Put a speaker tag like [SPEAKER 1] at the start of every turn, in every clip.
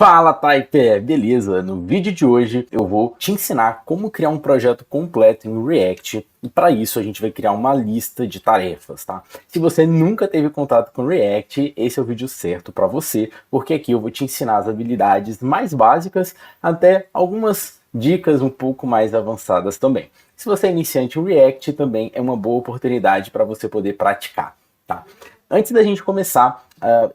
[SPEAKER 1] Fala, Taipei! Beleza? No vídeo de hoje eu vou te ensinar como criar um projeto completo em React e para isso a gente vai criar uma lista de tarefas, tá? Se você nunca teve contato com React, esse é o vídeo certo para você, porque aqui eu vou te ensinar as habilidades mais básicas até algumas dicas um pouco mais avançadas também. Se você é iniciante em React, também é uma boa oportunidade para você poder praticar, tá? Antes da gente começar,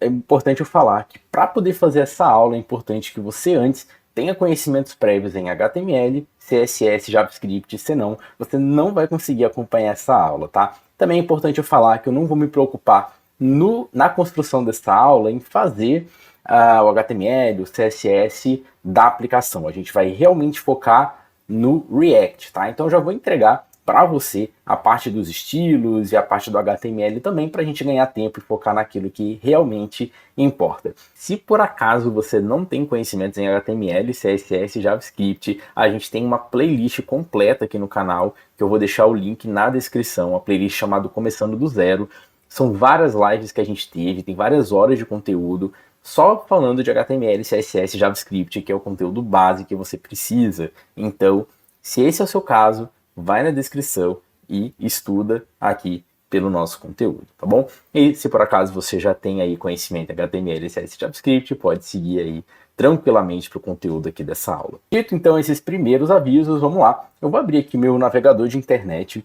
[SPEAKER 1] é importante eu falar que para poder fazer essa aula é importante que você antes tenha conhecimentos prévios em HTML, CSS, JavaScript, senão você não vai conseguir acompanhar essa aula, tá? Também é importante eu falar que eu não vou me preocupar na construção dessa aula em fazer o HTML, o CSS da aplicação. A gente vai realmente focar no React, tá? Então eu já vou entregar para você a parte dos estilos e a parte do HTML também, para a gente ganhar tempo e focar naquilo que realmente importa. Se por acaso você não tem conhecimentos em HTML, CSS, JavaScript, a gente tem uma playlist completa aqui no canal, que eu vou deixar o link na descrição, uma playlist chamada Começando do Zero. São várias lives que a gente teve, tem várias horas de conteúdo, só falando de HTML, CSS, JavaScript, que é o conteúdo base que você precisa. Então, se esse é o seu caso, vai na descrição e estuda aqui pelo nosso conteúdo, tá bom? E se por acaso você já tem aí conhecimento em HTML, CSS e JavaScript, pode seguir aí tranquilamente para o conteúdo aqui dessa aula. Dito então esses primeiros avisos, vamos lá. Eu vou abrir aqui meu navegador de internet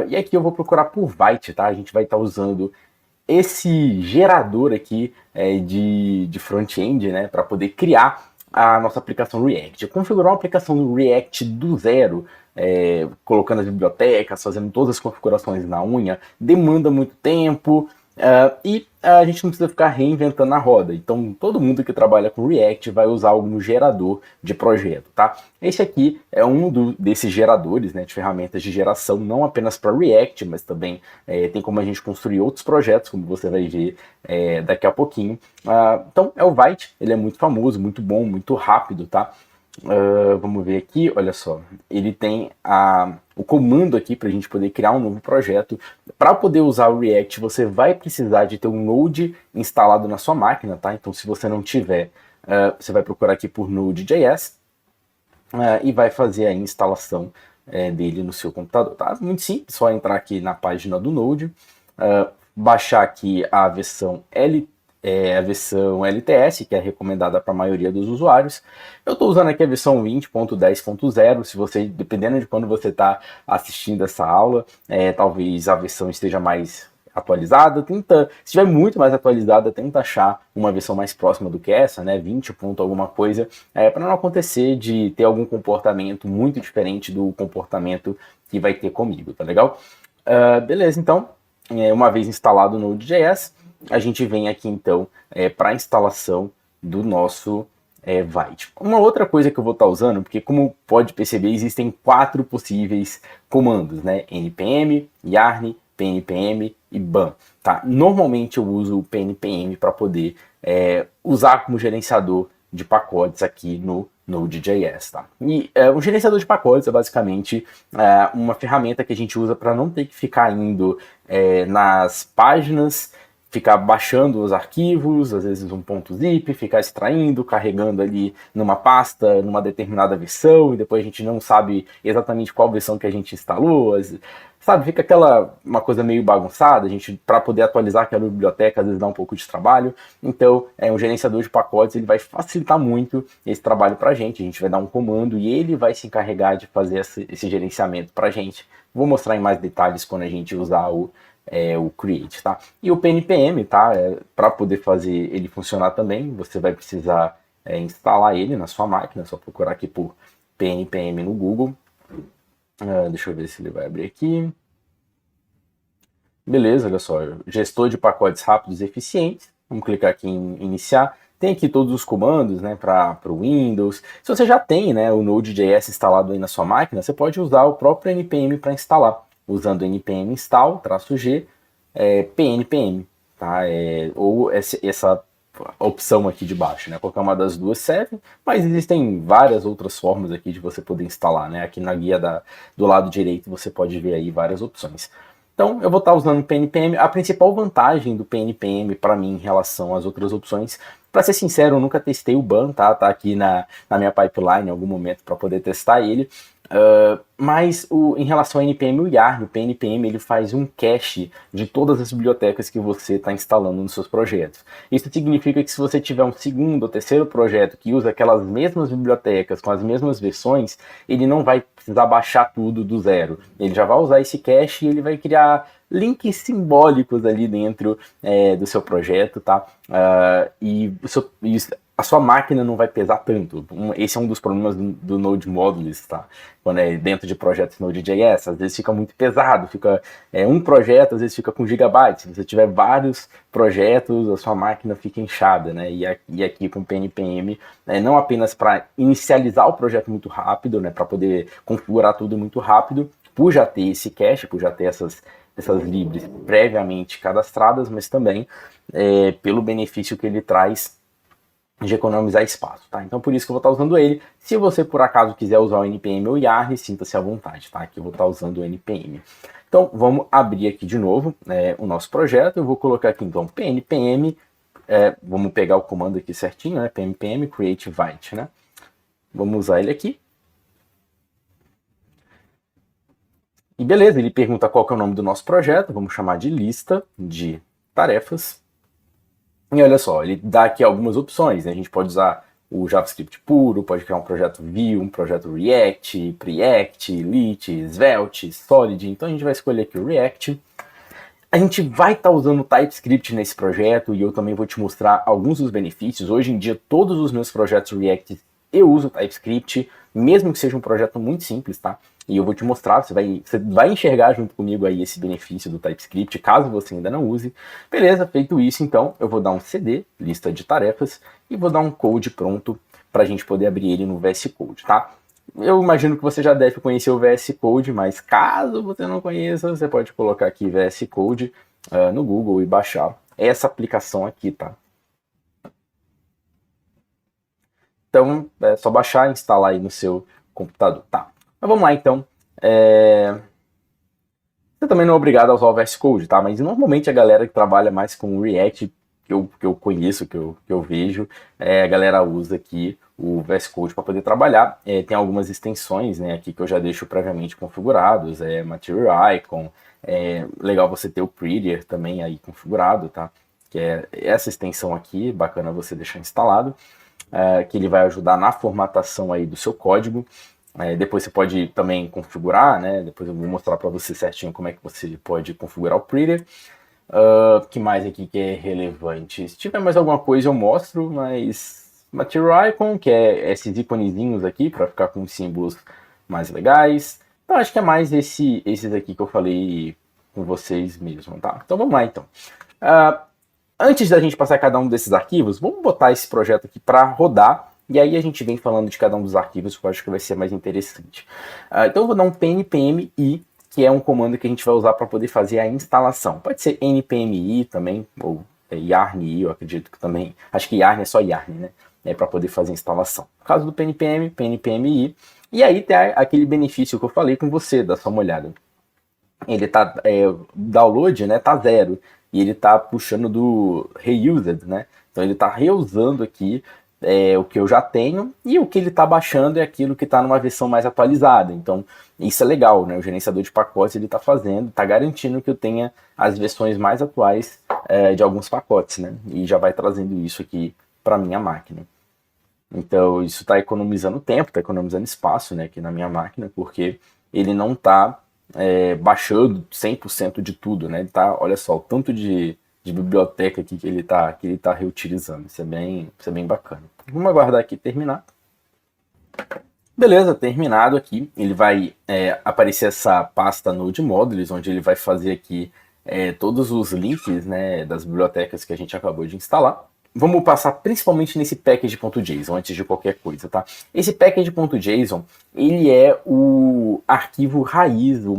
[SPEAKER 1] e aqui eu vou procurar por Vite, tá? A gente vai estar usando esse gerador aqui de front-end, né, para poder criar a nossa aplicação React. Configurar uma aplicação do React do zero, colocando as bibliotecas, fazendo todas as configurações na unha, demanda muito tempo e a gente não precisa ficar reinventando a roda. Então todo mundo que trabalha com React vai usar algum gerador de projeto, tá? Esse aqui é desses geradores, né, de ferramentas de geração, não apenas para React, mas também tem como a gente construir outros projetos, como você vai ver daqui a pouquinho. Então é o Vite, ele é muito famoso, muito bom, muito rápido, tá? Vamos ver aqui, olha só, ele tem o comando aqui para a gente poder criar um novo projeto. Para poder usar o React, você vai precisar de ter um Node instalado na sua máquina, tá? Então se você não tiver, você vai procurar aqui por Node.js e vai fazer a instalação dele no seu computador, tá? Muito simples, só entrar aqui na página do Node, baixar aqui a versão LTS, que é recomendada para a maioria dos usuários. Eu estou usando aqui a versão 20.10.0, se você, dependendo de quando você está assistindo essa aula, talvez a versão esteja mais atualizada, se estiver muito mais atualizada, tenta achar uma versão mais próxima do que essa, né, 20 ponto alguma coisa, para não acontecer de ter algum comportamento muito diferente do comportamento que vai ter comigo, tá legal? Beleza, então, uma vez instalado o Node.js, a gente vem aqui então para a instalação do nosso Vite. Uma outra coisa que eu vou estar usando, porque como pode perceber, existem 4 possíveis comandos, né? npm, yarn, pnpm e ban. Tá? Normalmente eu uso o pnpm para poder usar como gerenciador de pacotes aqui no Node.js, tá? E um gerenciador de pacotes é basicamente uma ferramenta que a gente usa para não ter que ficar indo nas páginas, ficar baixando os arquivos, às vezes um .zip, ficar extraindo, carregando ali numa pasta, numa determinada versão, e depois a gente não sabe exatamente qual versão que a gente instalou, sabe, fica uma coisa meio bagunçada, a gente, para poder atualizar aquela biblioteca, às vezes dá um pouco de trabalho. Então, um gerenciador de pacotes, ele vai facilitar muito esse trabalho para a gente vai dar um comando e ele vai se encarregar de fazer esse gerenciamento para a gente. Vou mostrar em mais detalhes quando a gente usar o create, tá? E o pnpm, tá? Para poder fazer ele funcionar também, você vai precisar instalar ele na sua máquina, é só procurar aqui por pnpm no Google. Deixa eu ver se ele vai abrir aqui. Beleza, olha só, gestor de pacotes rápidos e eficientes. Vamos clicar aqui em iniciar. Tem aqui todos os comandos, né, para o Windows. Se você já tem, né, o Node.js instalado aí na sua máquina, você pode usar o próprio npm para instalar, usando npm install -g pnpm, tá? Ou essa opção aqui de baixo, né? Qualquer uma das duas serve, mas existem várias outras formas aqui de você poder instalar, né? Aqui na guia do lado direito você pode ver aí várias opções. Então eu vou estar usando o pnpm. A principal vantagem do pnpm para mim em relação às outras opções Para ser sincero, eu nunca testei o ban, tá? Tá aqui na minha pipeline em algum momento para poder testar ele. Mas em relação ao NPM e o Yarn, o PNPM ele faz um cache de todas as bibliotecas que você está instalando nos seus projetos. Isso significa que se você tiver um segundo ou terceiro projeto que usa aquelas mesmas bibliotecas com as mesmas versões, ele não vai precisar baixar tudo do zero. Ele já vai usar esse cache e ele vai criar links simbólicos ali dentro do seu projeto, tá? A sua máquina não vai pesar tanto. Esse é um dos problemas do Node Modules, tá? Quando é dentro de projetos Node.js, às vezes fica muito pesado, fica um projeto, às vezes fica com gigabytes. Se você tiver vários projetos, a sua máquina fica inchada, né? E aqui com o PNPM, não apenas para inicializar o projeto muito rápido, né? Para poder configurar tudo muito rápido, por já ter esse cache, por já ter essas libs previamente cadastradas, mas também pelo benefício que ele traz de economizar espaço, tá? Então por isso que eu vou estar usando ele. Se você por acaso quiser usar o NPM ou Yarn, sinta-se à vontade, tá? Aqui eu vou estar usando o NPM. Então vamos abrir aqui de novo o nosso projeto. Eu vou colocar aqui então PNPM, vamos pegar o comando aqui certinho, né? PNPM create vite, né? Vamos usar ele aqui. E beleza, ele pergunta qual que é o nome do nosso projeto, vamos chamar de lista de tarefas. E olha só, ele dá aqui algumas opções, né? A gente pode usar o JavaScript puro, pode criar um projeto Vue, um projeto React, Preact, Lit, Svelte, Solid. Então a gente vai escolher aqui o React. A gente vai estar usando o TypeScript nesse projeto e eu também vou te mostrar alguns dos benefícios. Hoje em dia, todos os meus projetos React eu uso TypeScript, mesmo que seja um projeto muito simples, tá? E eu vou te mostrar, você vai enxergar junto comigo aí esse benefício do TypeScript, caso você ainda não use. Beleza, feito isso, então, eu vou dar um CD, lista de tarefas, e vou dar um code pronto para a gente poder abrir ele no VS Code, tá? Eu imagino que você já deve conhecer o VS Code, mas caso você não conheça, você pode colocar aqui VS Code no Google e baixar essa aplicação aqui, tá? Então, é só baixar e instalar aí no seu computador, tá? Mas vamos lá, então. Você também não é obrigado a usar o VS Code, tá? Mas normalmente a galera que trabalha mais com React, que eu conheço, que eu vejo, a galera usa aqui o VS Code para poder trabalhar. Tem algumas extensões, né, aqui que eu já deixo previamente configurados, Material Icon, legal você ter o Prettier também aí configurado, tá? Que é essa extensão aqui, bacana você deixar instalado. Que ele vai ajudar na formatação aí do seu código. Depois você pode também configurar, né? Depois eu vou mostrar para você certinho como é que você pode configurar o Prettier. Que mais aqui que é relevante? Se tiver mais alguma coisa eu mostro, mas Material Icon, que é esses íconezinhos aqui para ficar com símbolos mais legais. Então acho que é mais esses aqui que eu falei com vocês mesmo, tá? Então vamos lá então. Antes da gente passar cada um desses arquivos, vamos botar esse projeto aqui para rodar, e aí a gente vem falando de cada um dos arquivos, que eu acho que vai ser mais interessante. Então eu vou dar um pnpmi, que é um comando que a gente vai usar para poder fazer a instalação. Pode ser npmi também, ou yarn, eu acredito que também, acho que yarn é só yarn, né? Para poder fazer a instalação. No caso do pnpmi, e aí tem aquele benefício que eu falei com você, dá só uma olhada. Ele tá, download, né, tá 0. E ele está puxando do reused, né? Então ele está reusando aqui o que eu já tenho, e o que ele está baixando é aquilo que está numa versão mais atualizada. Então isso é legal, né? O gerenciador de pacotes ele está fazendo, está garantindo que eu tenha as versões mais atuais de alguns pacotes, né? E já vai trazendo isso aqui para minha máquina. Então isso está economizando tempo, está economizando espaço, né, aqui na minha máquina, porque ele não está baixando 100% de tudo, né? Ele tá, olha só, o tanto de biblioteca aqui que ele tá reutilizando. Isso é bem bacana. Vamos aguardar aqui terminar. Beleza, terminado aqui. Ele vai aparecer essa pasta Node Modules, onde ele vai fazer aqui todos os links, né, das bibliotecas que a gente acabou de instalar. Vamos passar principalmente nesse package.json antes de qualquer coisa, tá? Esse package.json, ele é o arquivo raiz do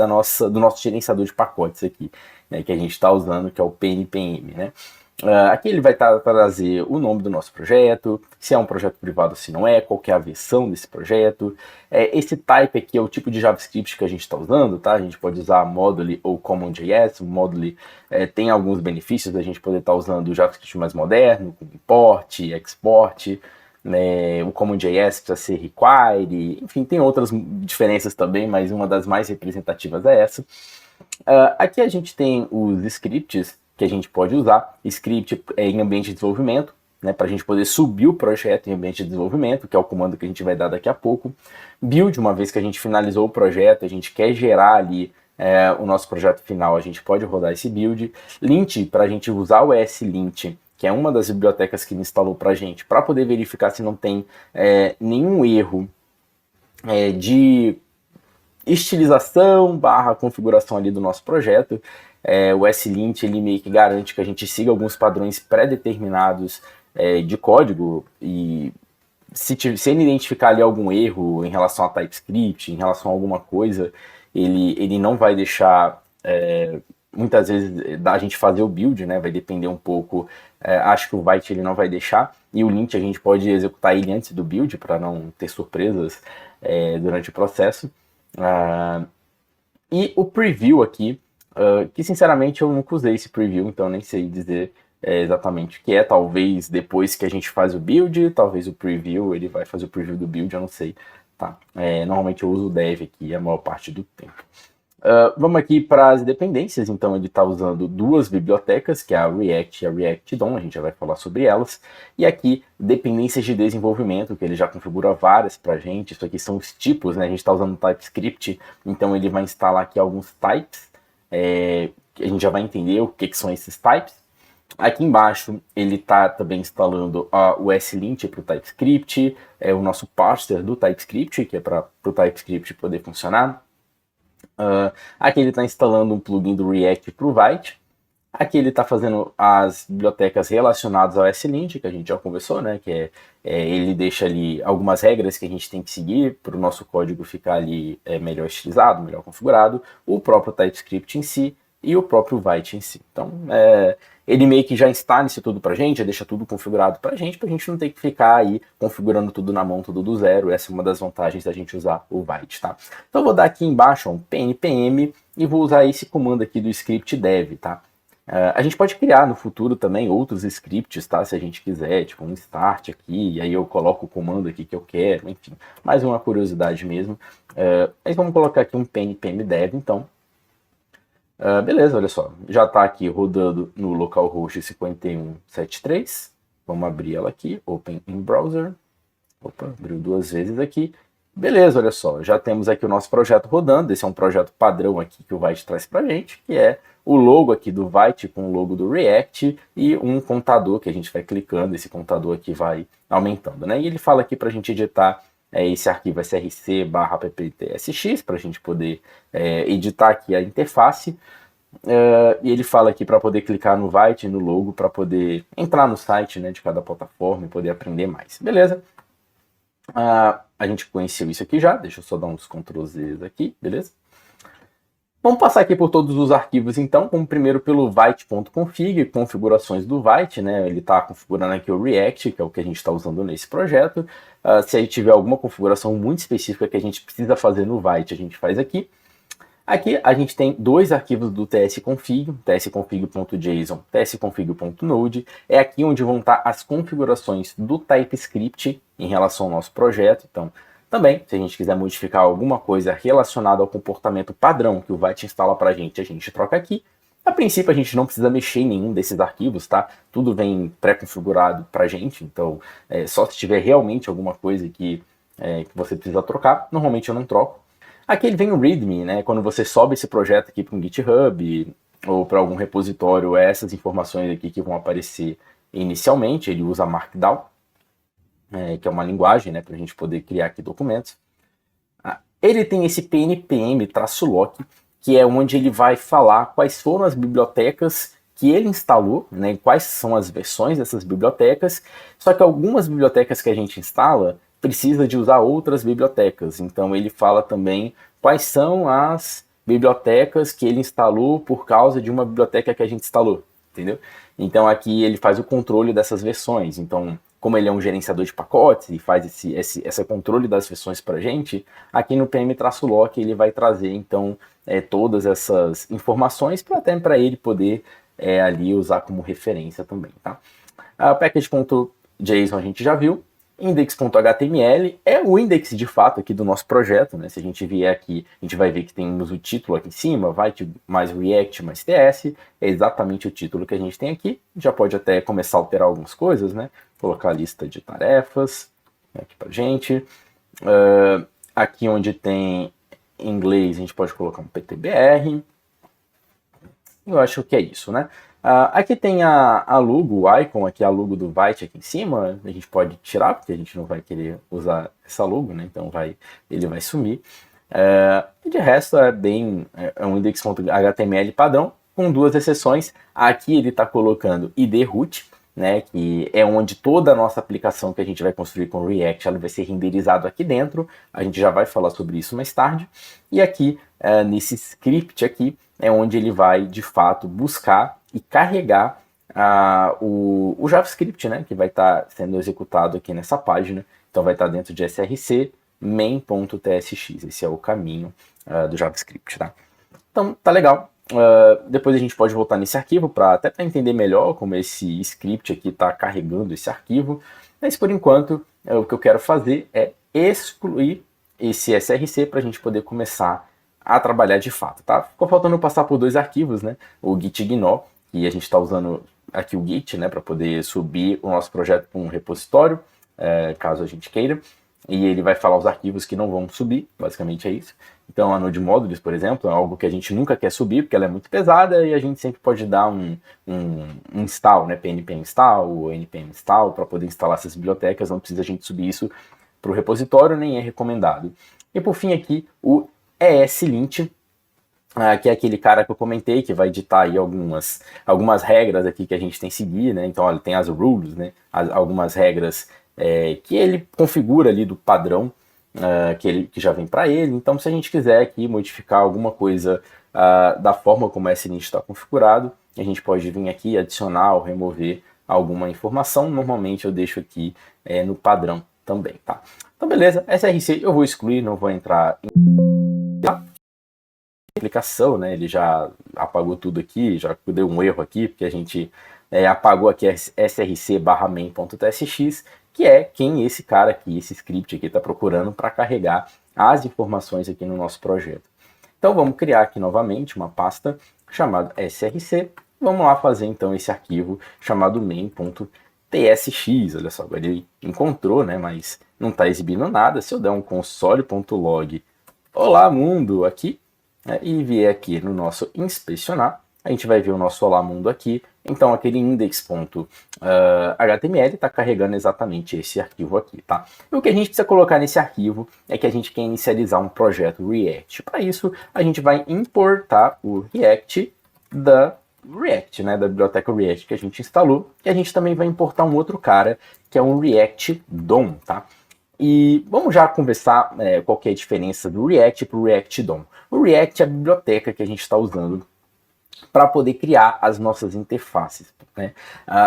[SPEAKER 1] nosso gerenciador de pacotes aqui, né, que a gente está usando, que é o PNPM, né? Aqui ele vai trazer o nome do nosso projeto, se é um projeto privado, se não é, qual que é a versão desse projeto. Esse type aqui é o tipo de JavaScript que a gente está usando, tá? A gente pode usar Module ou CommonJS. O Module tem alguns benefícios da gente poder estar usando o JavaScript mais moderno, com import, export. Né? O CommonJS precisa ser require, enfim, tem outras diferenças também, mas uma das mais representativas é essa. Aqui a gente tem os scripts que a gente pode usar. Script em ambiente de desenvolvimento, né, para a gente poder subir o projeto em ambiente de desenvolvimento, que é o comando que a gente vai dar daqui a pouco. Build, uma vez que a gente finalizou o projeto, a gente quer gerar ali o nosso projeto final, a gente pode rodar esse build. Lint, para a gente usar o ESLint, que é uma das bibliotecas que ele instalou para a gente, para poder verificar se não tem nenhum erro de estilização / configuração ali do nosso projeto. O ESLint ele meio que garante que a gente siga alguns padrões pré-determinados de código, e se ele identificar ali algum erro em relação a TypeScript, em relação a alguma coisa, ele não vai deixar, muitas vezes, da gente fazer o build, né? Vai depender um pouco. Acho que o Vite ele não vai deixar, e o Lint a gente pode executar ele antes do build para não ter surpresas durante o processo. E o preview aqui, que sinceramente eu nunca usei esse preview, então nem sei dizer exatamente o que é. Talvez depois que a gente faz o build, talvez o preview, ele vai fazer o preview do build, eu não sei. Tá? Normalmente eu uso o dev aqui a maior parte do tempo. Vamos aqui para as dependências. Então ele está usando duas bibliotecas, que é a React e a React DOM, a gente já vai falar sobre elas. E aqui, dependências de desenvolvimento, que ele já configura várias para a gente. Isso aqui são os tipos, né? A gente está usando TypeScript, então ele vai instalar aqui alguns types, que a gente já vai entender o que são esses types. Aqui embaixo ele está também instalando o ESLint para o TypeScript, o nosso parser do TypeScript, que é para o TypeScript poder funcionar. Aqui ele está instalando um plugin do React para o Vite. Aqui ele está fazendo as bibliotecas relacionadas ao ESLint, que a gente já conversou, né? Que ele deixa ali algumas regras que a gente tem que seguir para o nosso código ficar ali melhor estilizado, melhor configurado, o próprio TypeScript em si e o próprio Vite em si. Então, ele meio que já instala isso tudo pra gente, já deixa tudo configurado pra gente não ter que ficar aí configurando tudo na mão, tudo do zero. Essa é uma das vantagens da gente usar o Vite, tá? Então eu vou dar aqui embaixo um pnpm e vou usar esse comando aqui do script dev, tá? A gente pode criar no futuro também outros scripts, tá? Se a gente quiser, tipo um start aqui, e aí eu coloco o comando aqui que eu quero, enfim. Mais uma curiosidade mesmo. Mas vamos colocar aqui um pnpm dev, então. Beleza, olha só, já está aqui rodando no localhost 5173. Vamos abrir ela aqui, Open in Browser. Opa, abriu duas vezes aqui. Beleza, olha só, já temos aqui o nosso projeto rodando. Esse é um projeto padrão aqui que o Vite traz pra gente, que é o logo aqui do Vite com o logo do React e um contador que a gente vai clicando, esse contador aqui vai aumentando, né? E ele fala aqui pra gente editar esse arquivo src/pptsx para a gente poder editar aqui a interface. E ele fala aqui para poder clicar no Vite, no logo, para poder entrar no site, né, de cada plataforma e poder aprender mais. Beleza? A gente conheceu isso aqui já, deixa eu só dar uns Ctrl+Z aqui, beleza? Vamos passar aqui por todos os arquivos então, como primeiro pelo vite.config, configurações do Vite, né? Ele está configurando aqui o React, que é o que a gente está usando nesse projeto. Se aí tiver alguma configuração muito específica que a gente precisa fazer no Vite, a gente faz aqui. Aqui a gente tem dois arquivos do tsconfig, tsconfig.json, tsconfig.node. É aqui onde vão estar as configurações do TypeScript em relação ao nosso projeto. Então, também, se a gente quiser modificar alguma coisa relacionada ao comportamento padrão que o Vite instala para a gente troca aqui. A princípio, a gente não precisa mexer em nenhum desses arquivos, tá? Tudo vem pré-configurado para a gente, então só se tiver realmente alguma coisa que você precisa trocar. Normalmente eu não troco. Aqui ele vem o README, né? Quando você sobe esse projeto aqui para um GitHub ou para algum repositório, essas informações aqui que vão aparecer inicialmente. Ele usa Markdown, que é uma linguagem, né, para a gente poder criar aqui documentos. Ele tem esse pnpm-lock, que é onde ele vai falar quais foram as bibliotecas que ele instalou, né, quais são as versões dessas bibliotecas. Só que algumas bibliotecas que a gente instala precisa de usar outras bibliotecas. Então ele fala também quais são as bibliotecas que ele instalou por causa de uma biblioteca que a gente instalou. entendeu? Então aqui ele faz o controle dessas versões. Então, como ele é um gerenciador de pacotes e faz esse controle das versões para a gente, aqui no pm-lock ele vai trazer então todas essas informações até para ele poder ali usar como referência também, tá? A package.json a gente já viu. Index.html é o index de fato aqui do nosso projeto, né? Se a gente vier aqui, a gente vai ver que temos o título aqui em cima, Vite mais React mais TS, é exatamente o título que a gente tem aqui. Já pode até começar a alterar algumas coisas, né? Colocar a lista de tarefas aqui pra gente. Aqui onde tem em inglês, a gente pode colocar um PTBR. Eu acho que é isso, né? Aqui tem a logo, o icon aqui, a logo do Vite aqui em cima, a gente pode tirar, porque a gente não vai querer usar essa logo, né? Então ele vai sumir. E de resto é um index.html padrão, com duas exceções. Aqui ele está colocando id root, né? Que é onde toda a nossa aplicação que a gente vai construir com React, ela vai ser renderizado aqui dentro. A gente já vai falar sobre isso mais tarde. E aqui, nesse script aqui, é onde ele vai, de fato, buscar e carregar o JavaScript, né, que vai estar sendo executado aqui nessa página. Então vai estar dentro de src main.tsx. Esse é o caminho do JavaScript, tá? Então tá legal. Depois a gente pode voltar nesse arquivo até para entender melhor como esse script aqui está carregando esse arquivo. Mas por enquanto o que eu quero fazer é excluir esse src para a gente poder começar a trabalhar de fato, tá? Ficou faltando passar por dois arquivos, né? O git-ignore, que a gente está usando aqui o git, né, para poder subir o nosso projeto para um repositório, caso a gente queira, e ele vai falar os arquivos que não vão subir, basicamente é isso. Então a Node Modules, por exemplo, é algo que a gente nunca quer subir, porque ela é muito pesada, e a gente sempre pode dar um install, né, pnpm install ou npm install, para poder instalar essas bibliotecas, não precisa a gente subir isso para o repositório, nem é recomendado. E por fim aqui, o ESLint, que é aquele cara que eu comentei, que vai ditar aí algumas regras aqui que a gente tem que seguir, né? Então, olha, tem as rules, né? Algumas regras que ele configura ali do padrão que já vem para ele. Então, se a gente quiser aqui modificar alguma coisa da forma como o ESLint está configurado, a gente pode vir aqui adicionar ou remover alguma informação. Normalmente eu deixo aqui no padrão também, tá? Então, beleza, src eu vou excluir, não vou entrar em aplicação, né? Ele já apagou tudo aqui, já deu um erro aqui, porque a gente apagou aqui src/main.tsx, que é quem esse cara aqui, esse script aqui está procurando para carregar as informações aqui no nosso projeto. Então vamos criar aqui novamente uma pasta chamada src, vamos lá fazer então esse arquivo chamado main.tsx, olha só, agora ele encontrou, né? Mas não está exibindo nada. Se eu der um console.log olá mundo aqui, e vier aqui no nosso inspecionar, a gente vai ver o nosso olá mundo aqui. Então aquele index.html está carregando exatamente esse arquivo aqui, tá? E o que a gente precisa colocar nesse arquivo é que a gente quer inicializar um projeto React. Para isso, a gente vai importar o React da React, né, da biblioteca React que a gente instalou, e a gente também vai importar um outro cara, que é um React DOM, tá? E vamos já conversar qual que é a diferença do React para o React DOM. O React é a biblioteca que a gente está usando para poder criar as nossas interfaces, né?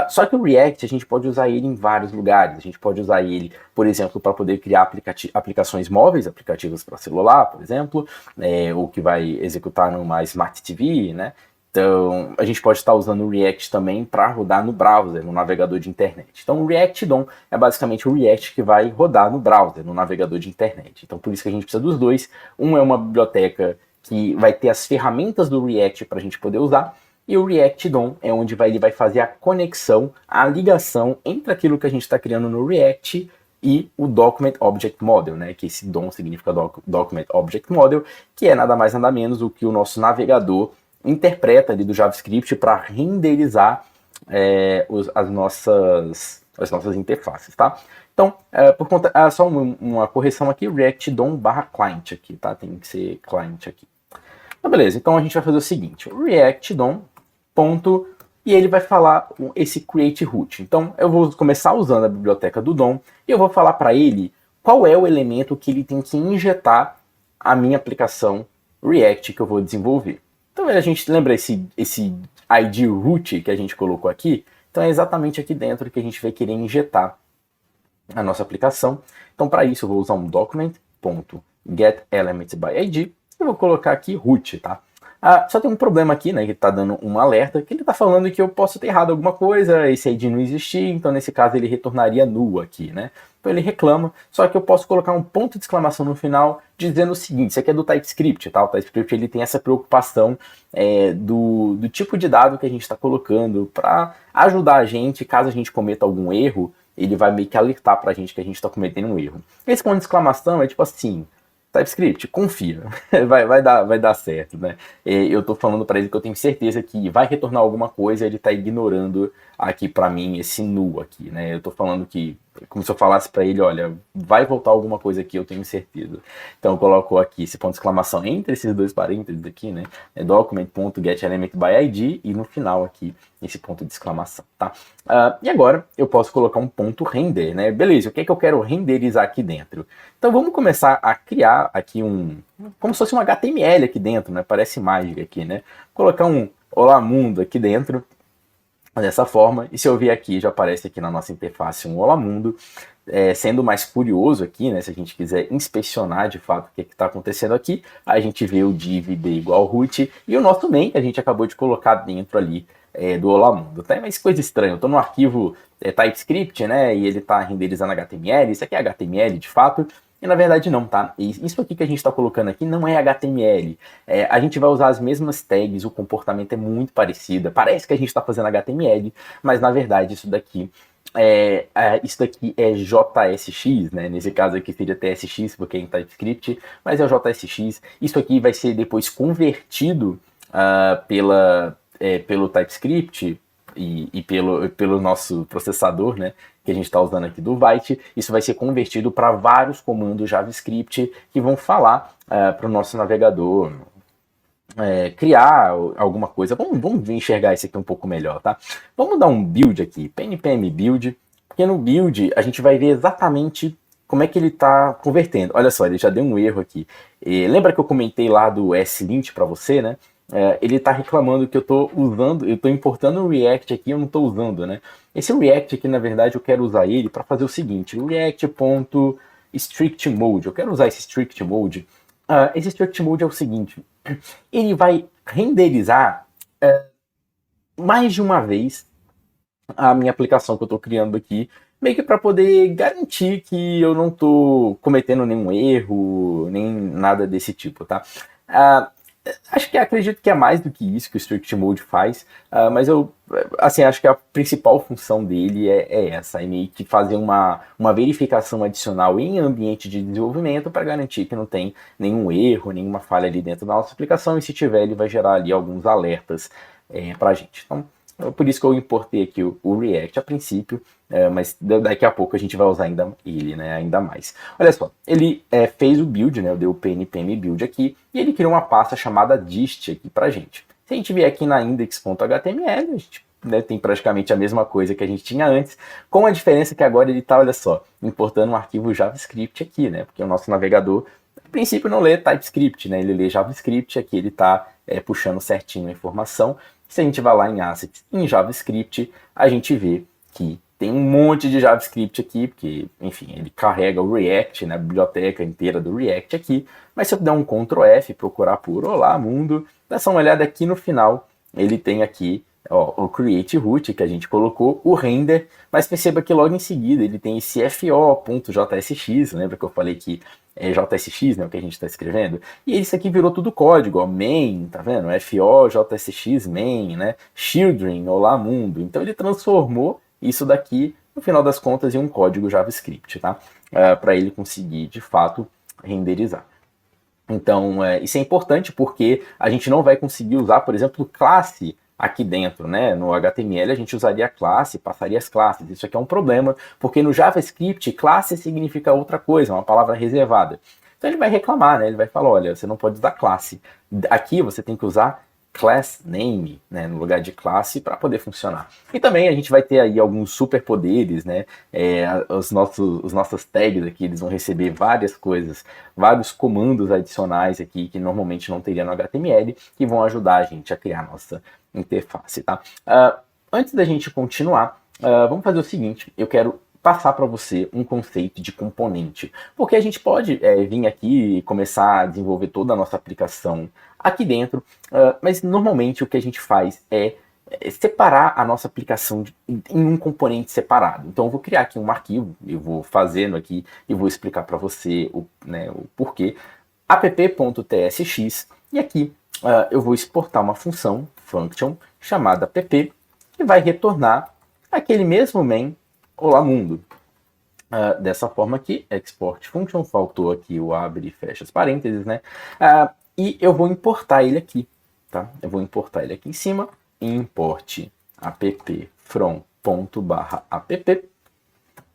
[SPEAKER 1] Só que o React a gente pode usar ele em vários lugares. A gente pode usar ele, por exemplo, para poder criar aplicações móveis, aplicativos para celular, por exemplo, ou que vai executar numa Smart TV, né? Então, a gente pode estar usando o React também para rodar no browser, no navegador de internet. Então, o React DOM é basicamente o React que vai rodar no browser, no navegador de internet. Então, por isso que a gente precisa dos dois. Um é uma biblioteca que vai ter as ferramentas do React para a gente poder usar, e o React DOM é onde ele vai fazer a conexão, a ligação entre aquilo que a gente está criando no React e o Document Object Model, né? Que esse DOM significa Document Object Model, que é nada mais nada menos do que o nosso navegador interpreta ali do JavaScript para renderizar as nossas interfaces, tá? Então, por conta, só uma correção aqui, React DOM /client aqui, tá? Tem que ser client aqui. Então, beleza, então a gente vai fazer o seguinte, React DOM, ponto, e ele vai falar esse create root. Então, eu vou começar usando a biblioteca do DOM, e eu vou falar para ele qual é o elemento que ele tem que injetar a minha aplicação React que eu vou desenvolver. Então a gente lembra esse ID root que a gente colocou aqui, então é exatamente aqui dentro que a gente vai querer injetar a nossa aplicação. Então para isso eu vou usar um document.getElementsById e vou colocar aqui root, tá? Só tem um problema aqui, né, que está dando um alerta, que ele está falando que eu posso ter errado alguma coisa, esse ID não existir, então nesse caso ele retornaria null aqui, né? Então ele reclama, só que eu posso colocar um ponto de exclamação no final, dizendo o seguinte, isso aqui é do TypeScript, tá? O TypeScript ele tem essa preocupação do tipo de dado que a gente está colocando para ajudar a gente, caso a gente cometa algum erro, ele vai meio que alertar para a gente que a gente está cometendo um erro. Esse ponto de exclamação é tipo assim, TypeScript, confia, vai dar certo, né? Eu tô falando para ele que eu tenho certeza que vai retornar alguma coisa, ele tá ignorando aqui para mim esse null aqui, né? Eu tô falando que, como se eu falasse para ele, olha, vai voltar alguma coisa aqui, eu tenho certeza. Então eu coloco aqui esse ponto de exclamação entre esses dois parênteses aqui, né? Document.getElementById e no final aqui esse ponto de exclamação, tá? E agora eu posso colocar um ponto render, né? Beleza, o que é que eu quero renderizar aqui dentro? Então vamos começar a criar aqui como se fosse um HTML aqui dentro, né? Parece mágica aqui, né? Colocar um Olá Mundo aqui dentro, dessa forma, e se eu vir aqui, já aparece aqui na nossa interface um Olá Mundo. Sendo mais curioso aqui, né, se a gente quiser inspecionar de fato o que está acontecendo aqui, a gente vê o div b igual root e o nosso main que a gente acabou de colocar dentro ali do Olá Mundo. Tá? Mas coisa estranha, eu estou no arquivo TypeScript, né, e ele está renderizando HTML, isso aqui é HTML de fato, e na verdade não, tá? E isso aqui que a gente está colocando aqui não é HTML. A gente vai usar as mesmas tags, o comportamento é muito parecido, parece que a gente está fazendo HTML, mas na verdade isso daqui é JSX, né? Nesse caso aqui seria TSX, porque é em TypeScript, mas é o JSX. Isso aqui vai ser depois convertido pelo TypeScript e pelo nosso processador, né? Que a gente está usando aqui do Vite. Isso vai ser convertido para vários comandos JavaScript que vão falar para o nosso navegador criar alguma coisa. Vamos enxergar isso aqui um pouco melhor, tá? Vamos dar um build aqui, npm build, porque no build a gente vai ver exatamente como é que ele está convertendo. Olha só, ele já deu um erro aqui. Lembra que eu comentei lá do slint para você, né? Ele está reclamando que eu estou importando o React aqui, eu não estou usando, né? Esse React aqui, na verdade, eu quero usar ele para fazer o seguinte, react.strictMode. Eu quero usar esse strict mode. Esse strict mode é o seguinte, ele vai renderizar mais de uma vez a minha aplicação que eu estou criando aqui, meio que para poder garantir que eu não estou cometendo nenhum erro, nem nada desse tipo, tá? Acredito que é mais do que isso que o Strict Mode faz, mas eu acho que a principal função dele é essa, é meio que fazer uma verificação adicional em ambiente de desenvolvimento para garantir que não tem nenhum erro, nenhuma falha ali dentro da nossa aplicação, e se tiver ele vai gerar ali alguns alertas para a gente. Então, por isso que eu importei aqui o React a princípio, mas daqui a pouco a gente vai usar ainda mais. Olha só, ele fez o build, né, eu dei o npm build aqui, e ele criou uma pasta chamada dist aqui pra gente. Se a gente vier aqui na index.html, a gente tem praticamente a mesma coisa que a gente tinha antes, com a diferença que agora ele está, olha só, importando um arquivo JavaScript aqui, né, porque o nosso navegador, a princípio, não lê TypeScript, né, ele lê JavaScript, aqui ele está puxando certinho a informação. Se a gente vai lá em Assets, em JavaScript, a gente vê que tem um monte de JavaScript aqui, porque, enfim, ele carrega o React, né, a biblioteca inteira do React aqui, mas se eu der um Ctrl F, procurar por Olá Mundo, dá só uma olhada aqui no final, ele tem aqui o create root que a gente colocou, o render, mas perceba que logo em seguida ele tem esse fo.jsx, lembra que eu falei que é JSX, né, o que a gente está escrevendo, e isso aqui virou tudo código, ó, main, tá vendo? FO, JSX, main, né, children, olá mundo, então ele transformou isso daqui, no final das contas, em um código JavaScript, tá? Para ele conseguir, de fato, renderizar. Então, isso é importante porque a gente não vai conseguir usar, por exemplo, classe aqui dentro, né? No HTML a gente usaria classe, passaria as classes. Isso aqui é um problema, porque no JavaScript classe significa outra coisa, uma palavra reservada. Então ele vai reclamar, né? Ele vai falar, olha, você não pode usar classe. Aqui você tem que usar class name, né, no lugar de classe, para poder funcionar. E também a gente vai ter aí alguns superpoderes, né, os nossos tags aqui, eles vão receber várias coisas, vários comandos adicionais aqui, que normalmente não teria no HTML, que vão ajudar a gente a criar a nossa interface, tá? Antes da gente continuar, vamos fazer o seguinte, eu quero passar para você um conceito de componente, porque a gente pode vir aqui e começar a desenvolver toda a nossa aplicação aqui dentro, mas normalmente o que a gente faz é separar a nossa aplicação em um componente separado. Então eu vou criar aqui um arquivo, eu vou fazendo aqui e vou explicar para você o porquê, app.tsx, e aqui eu vou exportar uma função, function, chamada app, que vai retornar aquele mesmo main olá mundo. Dessa forma aqui, export function, faltou aqui o abre e fecha as parênteses, né? E eu vou importar ele aqui, tá? Eu vou importar ele aqui em cima, import app from .app,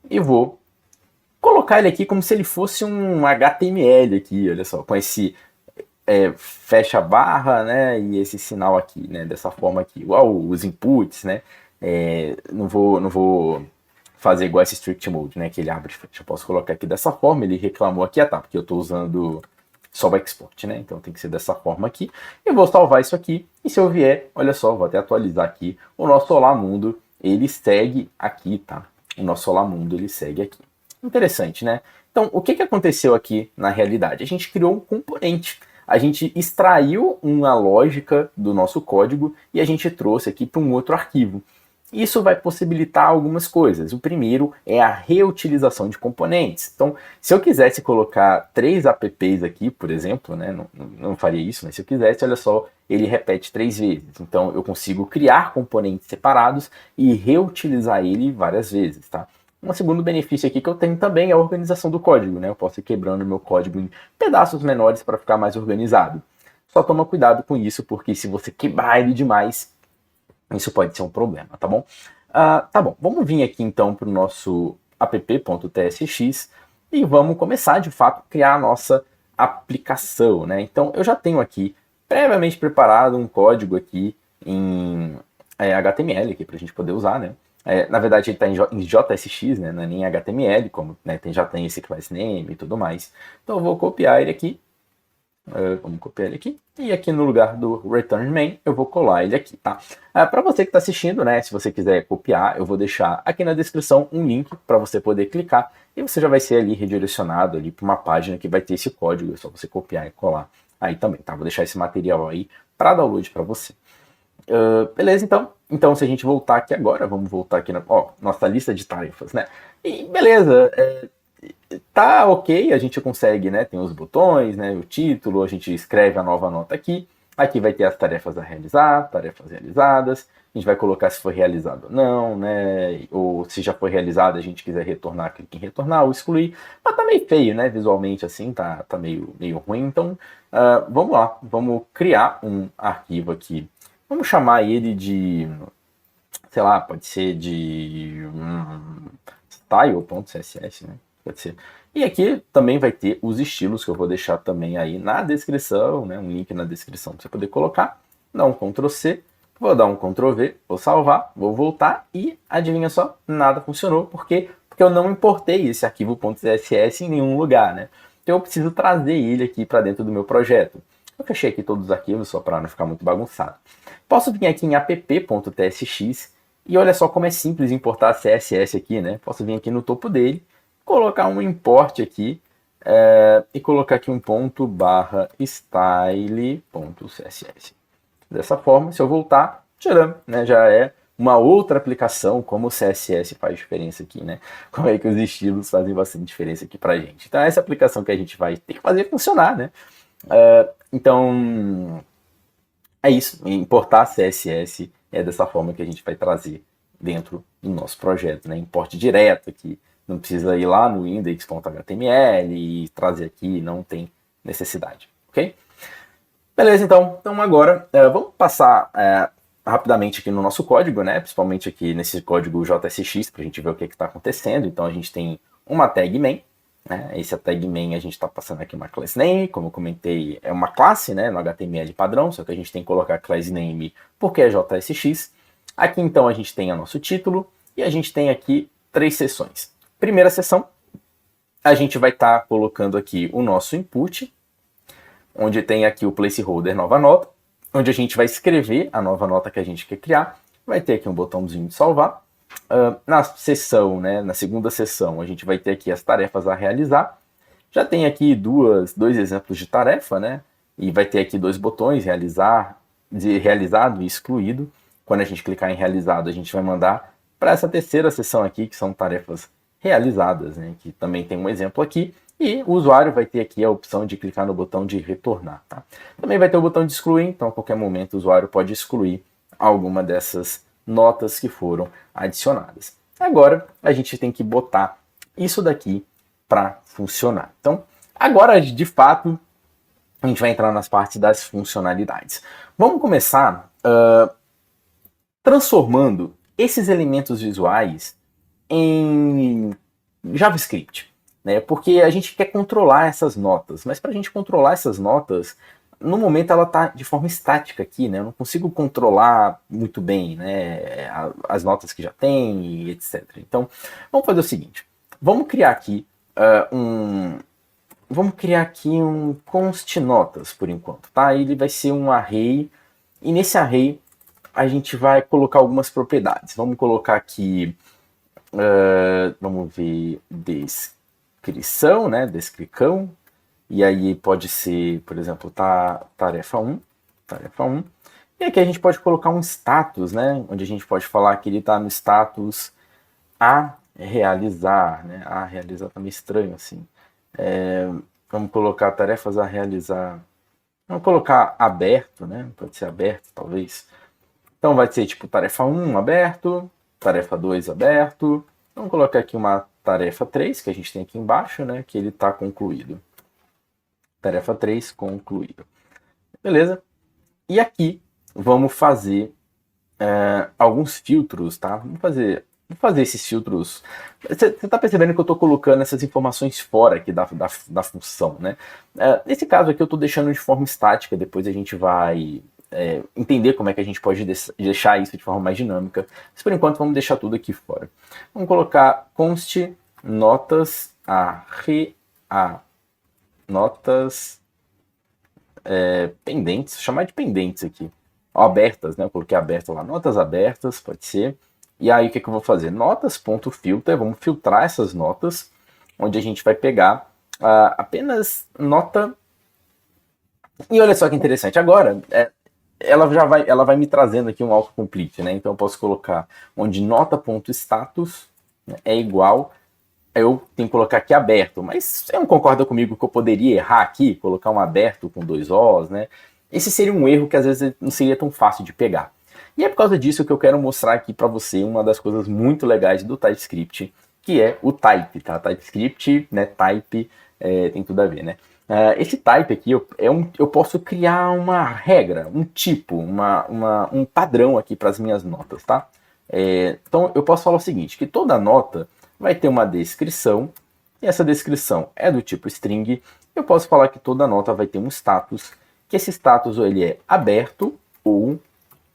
[SPEAKER 1] e vou colocar ele aqui como se ele fosse um HTML aqui, olha só, com esse fecha barra, né? E esse sinal aqui, né? Dessa forma aqui, igual os inputs, né? Não vou fazer igual esse strict mode, né, que ele abre e fecha. Eu posso colocar aqui dessa forma, ele reclamou aqui, tá, porque eu estou usando só o export, né, então tem que ser dessa forma aqui. Eu vou salvar isso aqui, e se eu vier, olha só, vou até atualizar aqui, o nosso Olá Mundo, ele segue aqui, tá, o nosso Olá Mundo, ele segue aqui. Interessante, né? Então, o que aconteceu aqui na realidade? A gente criou um componente, a gente extraiu uma lógica do nosso código e a gente trouxe aqui para um outro arquivo. Isso vai possibilitar algumas coisas. O primeiro é a reutilização de componentes. Então, se eu quisesse colocar 3 apps aqui, por exemplo, né, não faria isso, mas se eu quisesse, olha só, ele repete 3 vezes. Então, eu consigo criar componentes separados e reutilizar ele várias vezes, tá? Um segundo benefício aqui que eu tenho também é a organização do código, né? Eu posso ir quebrando meu código em pedaços menores para ficar mais organizado. Só toma cuidado com isso, porque se você quebrar ele demais, isso pode ser um problema, tá bom? Tá bom, vamos vir aqui então para o nosso app.tsx e vamos começar de fato a criar a nossa aplicação, né? Então eu já tenho aqui previamente preparado um código aqui em HTML aqui para a gente poder usar, né? Na verdade ele está em JSX, né? Não é nem HTML, como né, já tem esse class name e tudo mais. Então eu vou copiar ele aqui. Vamos copiar ele aqui, e aqui no lugar do return main, eu vou colar ele aqui, tá? Para você que está assistindo, né, se você quiser copiar, eu vou deixar aqui na descrição um link para você poder clicar, e você já vai ser ali redirecionado ali para uma página que vai ter esse código, é só você copiar e colar aí também, tá? Vou deixar esse material aí para download para você. Beleza, então? Então, se a gente voltar aqui agora, vamos voltar aqui na nossa lista de tarefas, né? E beleza, tá ok, a gente consegue, né, tem os botões, né, o título, a gente escreve a nova nota aqui, aqui vai ter as tarefas a realizar, tarefas realizadas, a gente vai colocar se foi realizado ou não, né, ou se já foi realizado, a gente quiser retornar, clique em retornar ou excluir, mas tá meio feio, né, visualmente assim, tá meio ruim, então vamos lá, vamos criar um arquivo aqui, vamos chamar ele de, sei lá, pode ser de style.css, né, pode ser. E aqui também vai ter os estilos que eu vou deixar também aí na descrição, né? Um link na descrição para você poder colocar. Dá um Ctrl C, vou dar um Ctrl V, vou salvar, vou voltar e adivinha só, nada funcionou. Por quê? Porque eu não importei esse arquivo .css em nenhum lugar, né? Então eu preciso trazer ele aqui para dentro do meu projeto. Eu fechei aqui todos os arquivos só para não ficar muito bagunçado. Posso vir aqui em app.tsx e olha só como é simples importar CSS aqui, né? Posso vir aqui no topo dele, colocar um import aqui e colocar aqui um ponto barra style.css. Dessa forma, se eu voltar, tcharam, né, já é uma outra aplicação, como o CSS faz diferença aqui, né? Como é que os estilos fazem bastante diferença aqui pra gente. Então, essa aplicação que a gente vai ter que fazer funcionar, né? Então, é isso. Importar CSS é dessa forma que a gente vai trazer dentro do nosso projeto, né? Importe direto aqui. Não precisa ir lá no index.html e trazer aqui, não tem necessidade, ok? Beleza, então agora vamos passar rapidamente aqui no nosso código, né? Principalmente aqui nesse código JSX, para a gente ver o que está acontecendo. Então a gente tem uma tag main, né? Esse tag main a gente está passando aqui uma class name, como eu comentei, é uma classe, né, no HTML padrão, só que a gente tem que colocar class name porque é JSX. Aqui então a gente tem o nosso título e a gente tem aqui 3 seções. Primeira seção, a gente vai estar colocando aqui o nosso input, onde tem aqui o placeholder nova nota, onde a gente vai escrever a nova nota que a gente quer criar. Vai ter aqui um botãozinho de salvar. Na seção, né, na segunda seção, a gente vai ter aqui as tarefas a realizar. Já tem aqui dois exemplos de tarefa, né? E vai ter aqui 2 botões, realizado e excluído. Quando a gente clicar em realizado, a gente vai mandar para essa terceira seção aqui, que são tarefas realizadas, né? Que também tem um exemplo aqui. E o usuário vai ter aqui a opção de clicar no botão de retornar, tá? Também vai ter o botão de excluir, então a qualquer momento o usuário pode excluir alguma dessas notas que foram adicionadas. Agora a gente tem que botar isso daqui para funcionar. Então, agora de fato a gente vai entrar nas partes das funcionalidades. Vamos começar transformando esses elementos visuais em JavaScript, né? Porque a gente quer controlar essas notas, mas para a gente controlar essas notas, no momento ela está de forma estática aqui, né? Eu não consigo controlar muito bem, né, as notas que já tem e etc. Então, vamos fazer o seguinte: vamos criar aqui um const notas por enquanto, tá? Ele vai ser um array e nesse array a gente vai colocar algumas propriedades. Vamos colocar aqui, vamos ver, descrição, né? Descricão. E aí pode ser, por exemplo, tarefa 1. E aqui a gente pode colocar um status, né? Onde a gente pode falar que ele está no status a realizar, né? A realizar tá meio estranho assim. Vamos colocar tarefas a realizar. Vamos colocar aberto, né? Pode ser aberto, talvez. Então vai ser tipo tarefa 1 aberto, tarefa 2 aberto. Vamos colocar aqui uma tarefa 3, que a gente tem aqui embaixo, né? Que ele está concluído. Tarefa 3 concluído. Beleza? E aqui vamos fazer alguns filtros, tá? Vamos fazer esses filtros. Você está percebendo que eu estou colocando essas informações fora aqui da função, né? Nesse caso aqui eu estou deixando de forma estática, depois a gente vai entender como é que a gente pode deixar isso de forma mais dinâmica. Mas por enquanto vamos deixar tudo aqui fora. Vamos colocar const notas notas pendentes, vou chamar de pendentes aqui. Abertas, né? Eu coloquei aberto lá, notas abertas, pode ser. E aí o que eu vou fazer? Notas.filter, vamos filtrar essas notas, onde a gente vai pegar apenas nota. E olha só que interessante, agora ela vai me trazendo aqui um autocomplete, né? Então eu posso colocar onde nota.status, né, é igual, eu tenho que colocar aqui aberto, mas você não concorda comigo que eu poderia errar aqui, colocar um aberto com 2 Os, né? Esse seria um erro que às vezes não seria tão fácil de pegar. E é por causa disso que eu quero mostrar aqui para você uma das coisas muito legais do TypeScript, que é o type, tá? TypeScript, né? Type, tem tudo a ver, né? Esse type aqui, eu posso criar uma regra, um tipo, um padrão aqui para as minhas notas, tá? Então eu posso falar o seguinte, que toda nota vai ter uma descrição, e essa descrição é do tipo string. Eu posso falar que toda nota vai ter um status, que esse status ele é aberto ou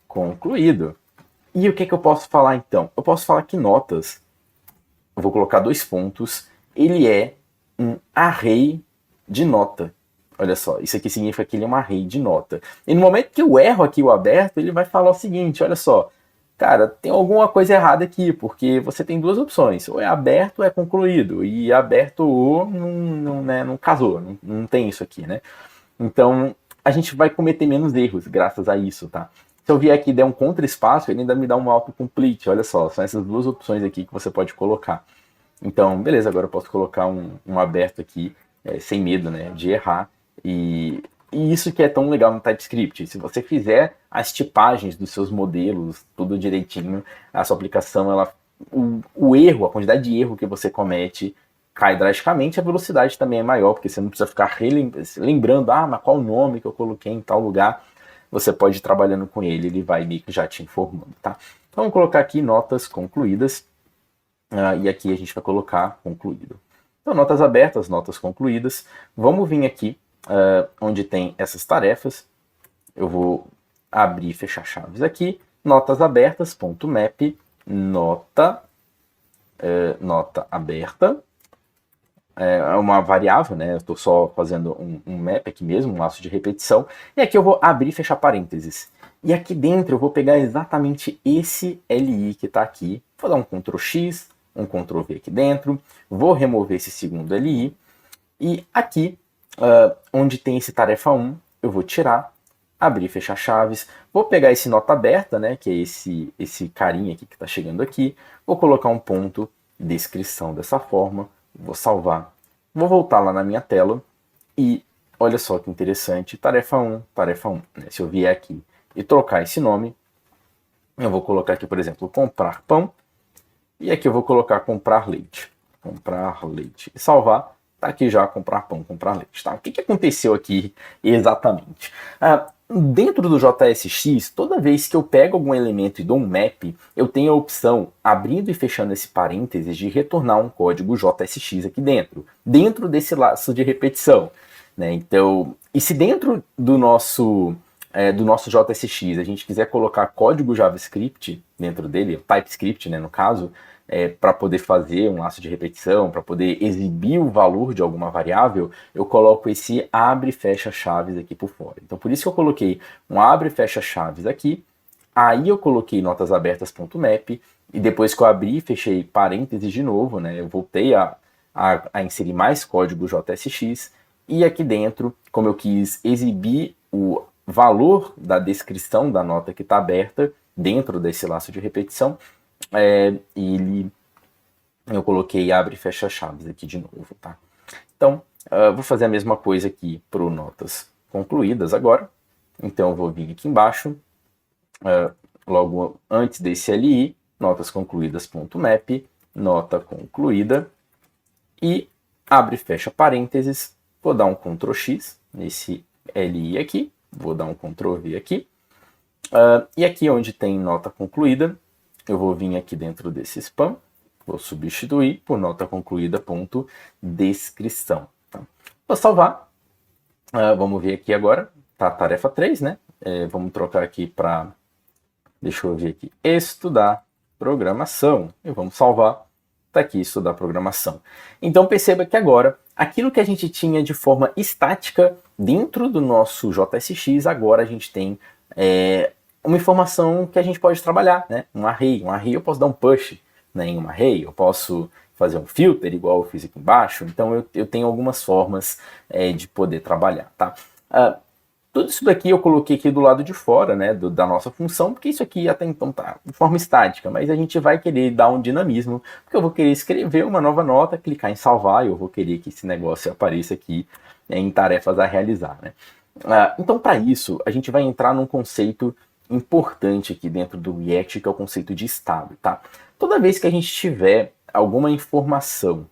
[SPEAKER 1] concluído. E o que eu posso falar então? Eu posso falar que notas, eu vou colocar 2 pontos, ele é um array de nota. Olha só, isso aqui significa que ele é um array de nota. E no momento que eu erro aqui o aberto, ele vai falar o seguinte, olha só, cara, tem alguma coisa errada aqui, porque você tem 2 opções, ou é aberto ou é concluído, e aberto ou não casou, não tem isso aqui, né? Então, a gente vai cometer menos erros graças a isso, tá? Se eu vier aqui e der um contra-espaço, ele ainda me dá um autocomplete, olha só, são essas 2 opções aqui que você pode colocar. Então, beleza, agora eu posso colocar um aberto aqui, sem medo, né, de errar, e isso que é tão legal no TypeScript. Se você fizer as tipagens dos seus modelos, tudo direitinho, a sua aplicação, o erro, a quantidade de erro que você comete cai drasticamente, a velocidade também é maior, porque você não precisa ficar lembrando, mas qual o nome que eu coloquei em tal lugar. Você pode ir trabalhando com ele vai meio que já te informando, tá? Então, vamos colocar aqui notas concluídas, e aqui a gente vai colocar concluído. Então, notas abertas, notas concluídas. Vamos vir aqui onde tem essas tarefas. Eu vou abrir e fechar chaves aqui. Notas abertas, ponto map, nota aberta. É uma variável, né? Eu estou só fazendo um map aqui mesmo, um laço de repetição. E aqui eu vou abrir e fechar parênteses. E aqui dentro eu vou pegar exatamente esse LI que está aqui. Vou dar um Ctrl X, um Ctrl V aqui dentro. Vou remover esse segundo LI. E aqui, onde tem esse tarefa 1, eu vou tirar, abrir e fechar chaves. Vou pegar esse nota aberta, né? Que é esse carinha aqui que está chegando aqui. Vou colocar um ponto descrição dessa forma. Vou salvar, vou voltar lá na minha tela e olha só que interessante, tarefa 1, né? Se eu vier aqui e trocar esse nome, eu vou colocar aqui, por exemplo, comprar pão, e aqui eu vou colocar comprar leite, e salvar, tá aqui já comprar pão, comprar leite, tá? O que aconteceu aqui exatamente? Dentro do JSX, toda vez que eu pego algum elemento e dou um map, eu tenho a opção, abrindo e fechando esse parênteses, de retornar um código JSX aqui dentro desse laço de repetição, né? Então, e se dentro do nosso JSX a gente quiser colocar código JavaScript dentro dele, TypeScript, né, no caso, para poder fazer um laço de repetição, para poder exibir o valor de alguma variável, eu coloco esse abre e fecha chaves aqui por fora. Então, por isso que eu coloquei um abre e fecha chaves aqui, aí eu coloquei notas abertas.map, e depois que eu abri e fechei parênteses de novo, né, eu voltei a inserir mais código JSX, e aqui dentro, como eu quis exibir o valor da descrição da nota que está aberta dentro desse laço de repetição, eu coloquei abre e fecha chaves aqui de novo, tá? Então, vou fazer a mesma coisa aqui para o notas concluídas agora. Então, eu vou vir aqui embaixo, logo antes desse LI, notas concluídas.map, nota concluída, e abre e fecha parênteses, vou dar um Ctrl X nesse LI aqui, vou dar um Ctrl V aqui, e aqui onde tem nota concluída, eu vou vir aqui dentro desse spam, vou substituir por nota concluída.descrição. Tá? Vou salvar. Vamos ver aqui agora. Tá a tarefa 3, né? Vamos trocar aqui para, deixa eu ver aqui, estudar programação. E vamos salvar. Tá aqui, estudar programação. Então perceba que agora, aquilo que a gente tinha de forma estática dentro do nosso JSX, agora a gente tem uma informação que a gente pode trabalhar, né? Um array eu posso dar um push, né, em um array, eu posso fazer um filter, igual eu fiz aqui embaixo, então eu tenho algumas formas de poder trabalhar, tá? Tudo isso daqui eu coloquei aqui do lado de fora, né, da nossa função, porque isso aqui até então tá de forma estática, mas a gente vai querer dar um dinamismo, porque eu vou querer escrever uma nova nota, clicar em salvar, e eu vou querer que esse negócio apareça aqui em tarefas a realizar, né? Então, para isso, a gente vai entrar num conceito importante aqui dentro do React, que é o conceito de estado, tá? Toda vez que a gente tiver alguma informação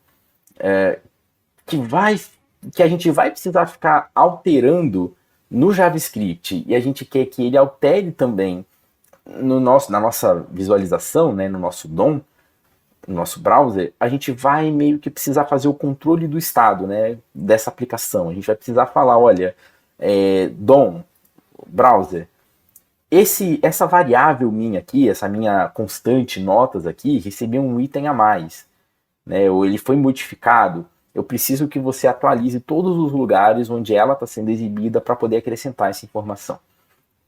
[SPEAKER 1] que a gente vai precisar ficar alterando no JavaScript e a gente quer que ele altere também na nossa visualização, né, no nosso DOM, no nosso browser, a gente vai meio que precisar fazer o controle do estado, né, dessa aplicação. A gente vai precisar falar, olha, DOM, browser, essa variável minha aqui, essa minha constante notas aqui, recebeu um item a mais, né? Ou ele foi modificado. Eu preciso que você atualize todos os lugares onde ela está sendo exibida para poder acrescentar essa informação.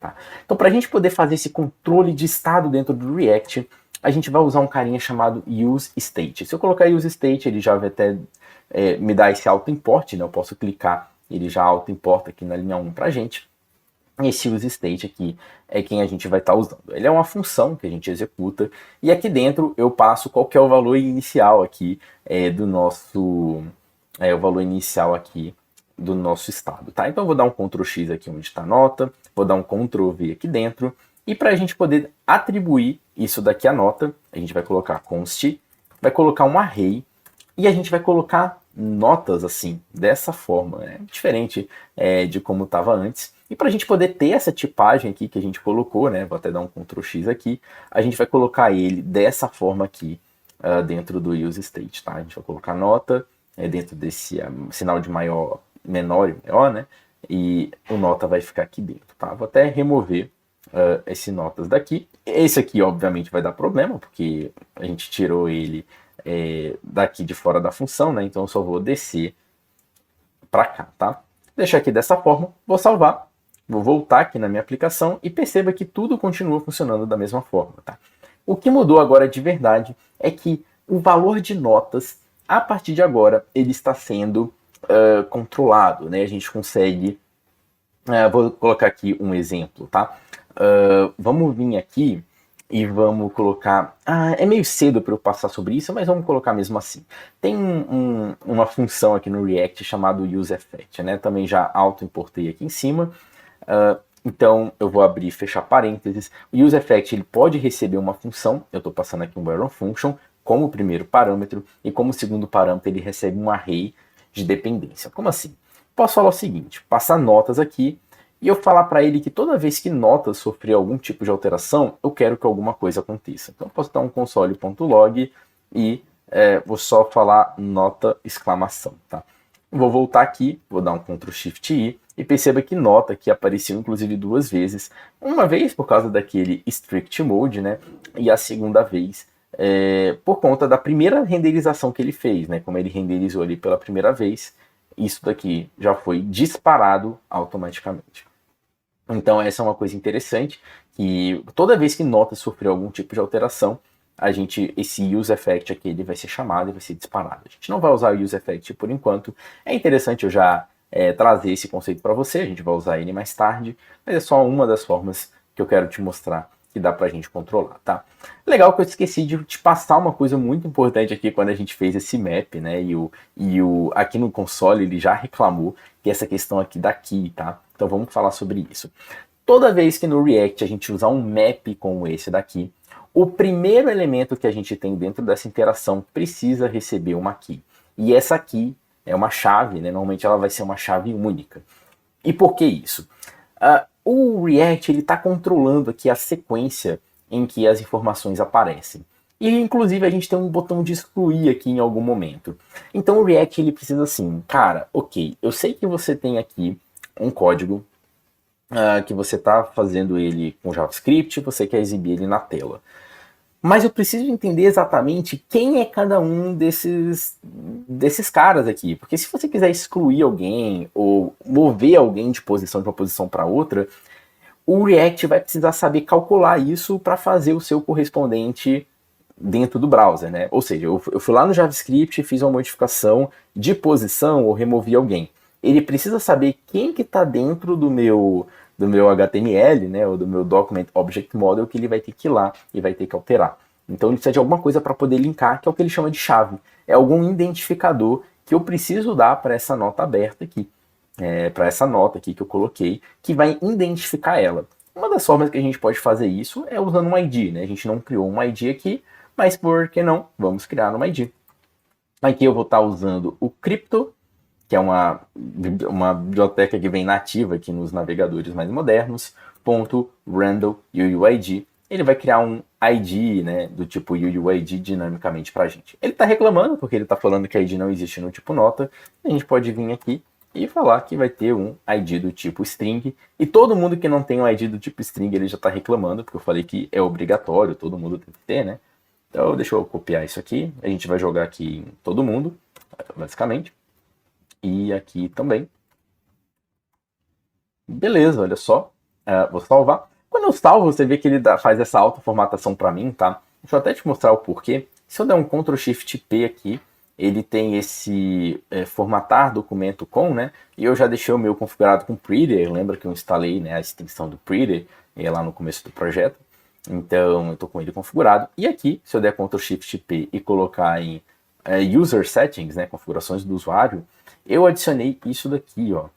[SPEAKER 1] Tá? Então, para a gente poder fazer esse controle de estado dentro do React, a gente vai usar um carinha chamado useState. Se eu colocar useState, ele já vai até me dar esse auto-import, né? Eu posso clicar, ele já auto-importa aqui na linha 1 para a gente. Esse useState aqui é quem a gente vai estar usando. Ele é uma função que a gente executa, e aqui dentro eu passo qual que é o valor inicial aqui do nosso estado, tá? Então eu vou dar um Ctrl X aqui onde está a nota, vou dar um Ctrl V aqui dentro, e para a gente poder atribuir isso daqui à nota, a gente vai colocar const, vai colocar um array, e a gente vai colocar notas assim, dessa forma, né? Diferente de como estava antes. E para a gente poder ter essa tipagem aqui que a gente colocou, né? Vou até dar um Ctrl X aqui, a gente vai colocar ele dessa forma aqui dentro do useState, tá? A gente vai colocar nota dentro desse sinal de maior, menor e maior, né? E o nota vai ficar aqui dentro, tá? Vou até remover esse notas daqui. Esse aqui, obviamente, vai dar problema, porque a gente tirou ele daqui de fora da função, né? Então eu só vou descer para cá, tá? Deixar aqui dessa forma, vou salvar, vou voltar aqui na minha aplicação e perceba que tudo continua funcionando da mesma forma, tá? O que mudou agora de verdade é que o valor de notas, a partir de agora, ele está sendo controlado, né? A gente consegue... vou colocar aqui um exemplo, tá? Vamos vir aqui e vamos colocar... é meio cedo para eu passar sobre isso, mas vamos colocar mesmo assim. Tem uma função aqui no React chamada useEffect, né? Também já auto-importei aqui em cima. Então, eu vou abrir e fechar parênteses. O useEffect, ele pode receber uma função, eu estou passando aqui um arrow function, como primeiro parâmetro, e como segundo parâmetro ele recebe um array de dependência. Como assim? Posso falar o seguinte, passar notas aqui, e eu falar para ele que toda vez que notas sofrer algum tipo de alteração, eu quero que alguma coisa aconteça. Então, eu posso dar um console.log e vou só falar nota exclamação, tá? Vou voltar aqui, vou dar um Ctrl Shift I, e perceba que nota que apareceu inclusive 2 vezes. Uma vez por causa daquele strict mode, né? E a segunda vez por conta da primeira renderização que ele fez, né? Como ele renderizou ali pela primeira vez, isso daqui já foi disparado automaticamente. Então essa é uma coisa interessante, que toda vez que nota sofreu algum tipo de alteração, esse useEffect aqui ele vai ser chamado e vai ser disparado. A gente não vai usar o useEffect por enquanto. É interessante eu já trazer esse conceito para você, a gente vai usar ele mais tarde, mas é só uma das formas que eu quero te mostrar que dá pra gente controlar, tá? Legal que eu esqueci de te passar uma coisa muito importante aqui quando a gente fez esse map, né? Aqui no console ele já reclamou que essa questão aqui da key, tá? Então vamos falar sobre isso. Toda vez que no React a gente usar um map como esse daqui, o primeiro elemento que a gente tem dentro dessa interação precisa receber uma key. E essa key é uma chave, né? Normalmente ela vai ser uma chave única. E por que isso? O React está controlando aqui a sequência em que as informações aparecem. E inclusive a gente tem um botão de excluir aqui em algum momento. Então o React ele precisa assim, cara, ok, eu sei que você tem aqui um código que você está fazendo ele com JavaScript, você quer exibir ele na tela. Mas eu preciso entender exatamente quem é cada um desses caras aqui. Porque se você quiser excluir alguém ou mover alguém de uma posição para outra, o React vai precisar saber calcular isso para fazer o seu correspondente dentro do browser, né? Ou seja, eu fui lá no JavaScript, fiz uma modificação de posição ou removi alguém. Ele precisa saber quem que está dentro do meu HTML, né, ou do meu Document Object Model, que ele vai ter que ir lá e vai ter que alterar. Então ele precisa de alguma coisa para poder linkar, que é o que ele chama de chave. É algum identificador que eu preciso dar para essa nota aberta aqui, para essa nota aqui que eu coloquei, que vai identificar ela. Uma das formas que a gente pode fazer isso é usando um ID, né? A gente não criou um ID aqui, mas por que não? Vamos criar um ID. Aqui eu vou estar usando o Crypto, que é uma biblioteca que vem nativa aqui nos navegadores mais modernos, .random UUID. Ele vai criar um ID, né, do tipo UUID dinamicamente para a gente. Ele está reclamando porque ele está falando que a ID não existe no tipo nota. A gente pode vir aqui e falar que vai ter um ID do tipo string. E todo mundo que não tem um ID do tipo string, ele já está reclamando, porque eu falei que é obrigatório, todo mundo tem que ter, né? Então deixa eu copiar isso aqui. A gente vai jogar aqui em todo mundo, basicamente. E aqui também. Beleza, olha só. Vou salvar. Quando eu salvo, você vê que ele faz essa auto-formatação para mim, tá? Deixa eu até te mostrar o porquê. Se eu der um Ctrl Shift P aqui, ele tem esse formatar documento com, né? E eu já deixei o meu configurado com Prettier. Lembra que eu instalei, né, a extensão do Prettier lá no começo do projeto. Então, eu estou com ele configurado. E aqui, se eu der Ctrl Shift P e colocar em User Settings, né, configurações do usuário, eu adicionei isso daqui, ó,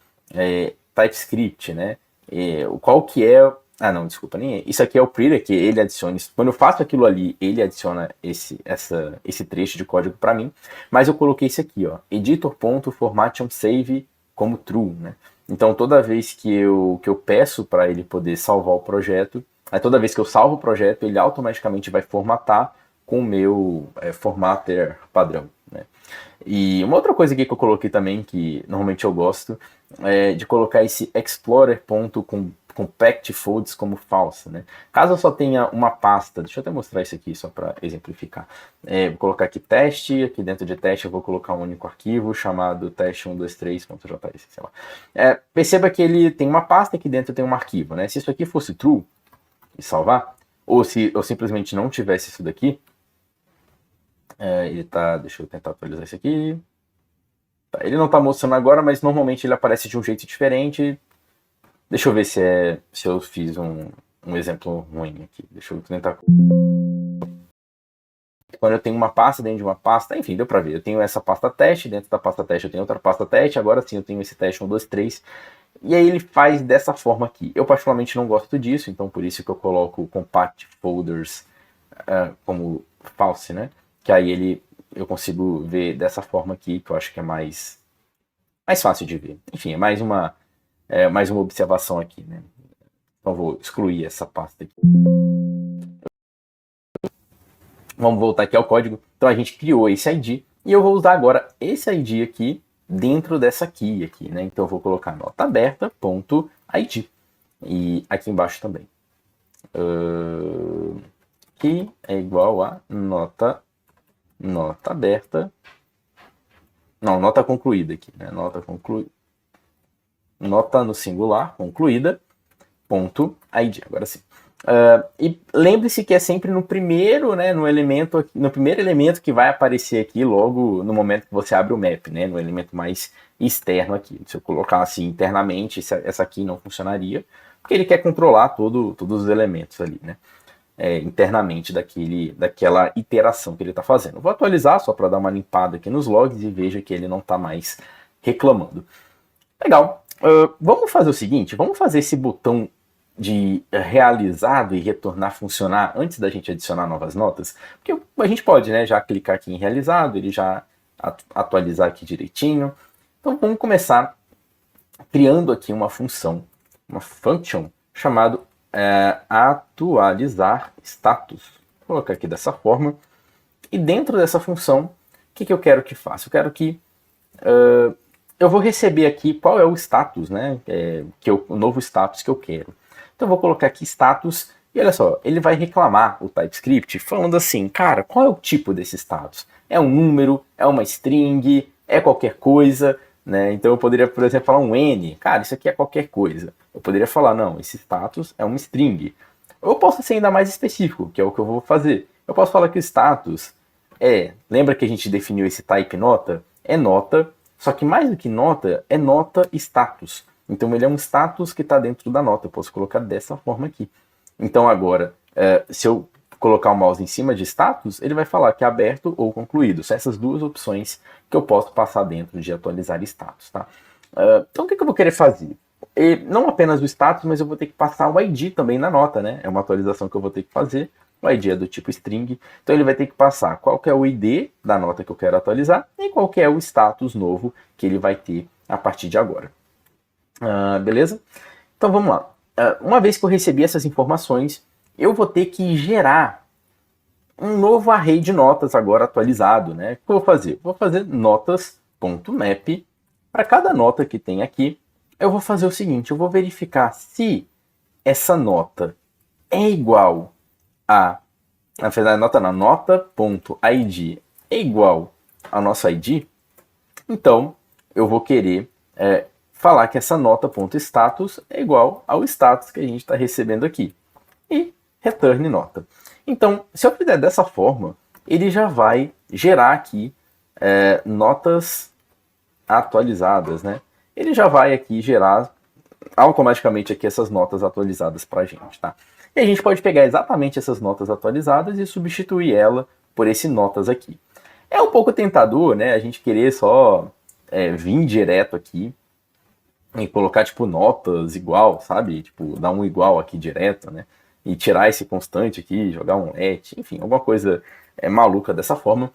[SPEAKER 1] TypeScript, né? Qual que é... Ah, não, desculpa, nem é. Isso aqui é o Prettier, que ele adiciona... Quando eu faço aquilo ali, ele adiciona esse trecho de código para mim. Mas eu coloquei isso aqui, ó, editor.formationSave como true, né? Então, toda vez que eu peço para ele poder salvar o projeto, toda vez que eu salvo o projeto, ele automaticamente vai formatar com o meu formatter padrão. né? E uma outra coisa aqui que eu coloquei também, que normalmente eu gosto, é de colocar esse explorer.compact folds como false, né? Caso eu só tenha uma pasta, deixa eu até mostrar isso aqui só para exemplificar. Vou colocar aqui teste, aqui dentro de teste eu vou colocar um único arquivo chamado teste123.js, sei lá. Perceba que ele tem uma pasta e aqui dentro tem um arquivo, né? Se isso aqui fosse true e salvar, ou se eu simplesmente não tivesse isso daqui, deixa eu tentar atualizar isso aqui. Tá, ele não está mostrando agora, mas normalmente ele aparece de um jeito diferente. Deixa eu ver se eu fiz um exemplo ruim aqui. Deixa eu tentar. Quando eu tenho uma pasta dentro de uma pasta, enfim, deu para ver. Eu tenho essa pasta teste, dentro da pasta teste eu tenho outra pasta teste, agora sim eu tenho esse teste 1, 2, 3. E aí ele faz dessa forma aqui. Eu particularmente não gosto disso, então por isso que eu coloco o compact folders como false, né? Que aí eu consigo ver dessa forma aqui, que eu acho que é mais fácil de ver. Enfim, é mais uma observação aqui, né? Então vou excluir essa pasta aqui. Vamos voltar aqui ao código. Então a gente criou esse ID e eu vou usar agora esse ID aqui dentro dessa key aqui, né? Então eu vou colocar nota aberta.id e aqui embaixo também. Que é igual a nota aberta. Não, nota concluída aqui, né? Nota no singular, concluída, ponto ID, agora sim. E lembre-se que é sempre no primeiro, né, no primeiro elemento que vai aparecer aqui logo no momento que você abre o map, né, no elemento mais externo aqui. Se eu colocar assim internamente, essa aqui não funcionaria, porque ele quer controlar todos os elementos ali, né, internamente daquela iteração que ele está fazendo. Vou atualizar só para dar uma limpada aqui nos logs e veja que ele não está mais reclamando. Legal. Vamos fazer o seguinte, vamos fazer esse botão de realizado e retornar a funcionar antes da gente adicionar novas notas, porque a gente pode, né, já clicar aqui em realizado, ele já atualizar aqui direitinho. Então vamos começar criando aqui uma função, uma function chamado atualizar status. Vou colocar aqui dessa forma. E dentro dessa função, o que eu quero que faça? Eu quero que eu vou receber aqui qual é o status, né, o novo status que eu quero. Então eu vou colocar aqui status e olha só, ele vai reclamar o TypeScript falando assim, cara, qual é o tipo desse status? É um número, é uma string, é qualquer coisa, né? Então eu poderia, por exemplo, falar um N, cara, isso aqui é qualquer coisa. Eu poderia falar, não, esse status é uma string. Ou eu posso ser ainda mais específico, que é o que eu vou fazer. Eu posso falar que o status lembra que a gente definiu esse type nota? É nota, só que mais do que nota, é nota status. Então ele é um status que está dentro da nota. Eu posso colocar dessa forma aqui. Então agora, se eu colocar o mouse em cima de status, ele vai falar que é aberto ou concluído. São essas duas opções que eu posso passar dentro de atualizar status. Tá? Então o que eu vou querer fazer? Não apenas o status, mas eu vou ter que passar o ID também na nota, né? É uma atualização que eu vou ter que fazer. O ID é do tipo string, então ele vai ter que passar qual que é o ID da nota que eu quero atualizar e qual que é o status novo que ele vai ter a partir de agora. Beleza? Então vamos lá. Uma vez que eu recebi essas informações, eu vou ter que gerar um novo array de notas agora atualizado, né? O que eu vou fazer? Vou fazer notas.map. Para cada nota que tem aqui, eu vou fazer o seguinte, eu vou verificar se essa nota é igual na verdade, nota.id é igual ao nosso ID, então eu vou querer falar que essa nota.status é igual ao status que a gente está recebendo aqui. E return nota. Então, se eu fizer dessa forma, ele já vai gerar aqui notas atualizadas, né? Ele já vai aqui gerar automaticamente aqui essas notas atualizadas para a gente, tá? E a gente pode pegar exatamente essas notas atualizadas e substituir ela por esse notas aqui. É um pouco tentador, né? A gente querer só vir direto aqui e colocar, tipo, notas igual, sabe? Tipo, dar um igual aqui direto, né? E tirar esse constante aqui, jogar um let, enfim, alguma coisa maluca dessa forma.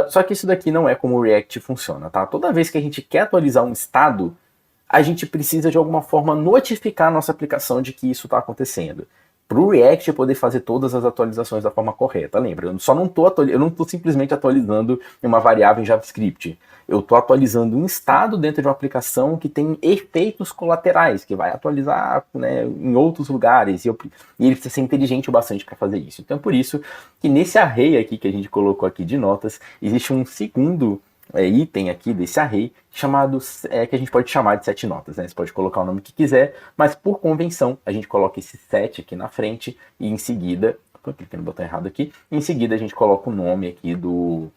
[SPEAKER 1] Só que isso daqui não é como o React funciona, tá? Toda vez que a gente quer atualizar um estado, a gente precisa de alguma forma notificar a nossa aplicação de que isso está acontecendo. para o React poder fazer todas as atualizações da forma correta. Lembra, eu não estou simplesmente atualizando uma variável em JavaScript. Eu estou atualizando um estado dentro de uma aplicação que tem efeitos colaterais, que vai atualizar, né, em outros lugares, e ele precisa ser inteligente o bastante para fazer isso. Então, por isso que nesse array aqui que a gente colocou aqui de notas, existe um segundo item aqui desse array, chamado, que a gente pode chamar de 7 notas, né? Você pode colocar o nome que quiser, mas por convenção, a gente coloca esse 7 aqui na frente, e em seguida, eu cliquei no botão errado aqui, em seguida a gente coloca o nome aqui do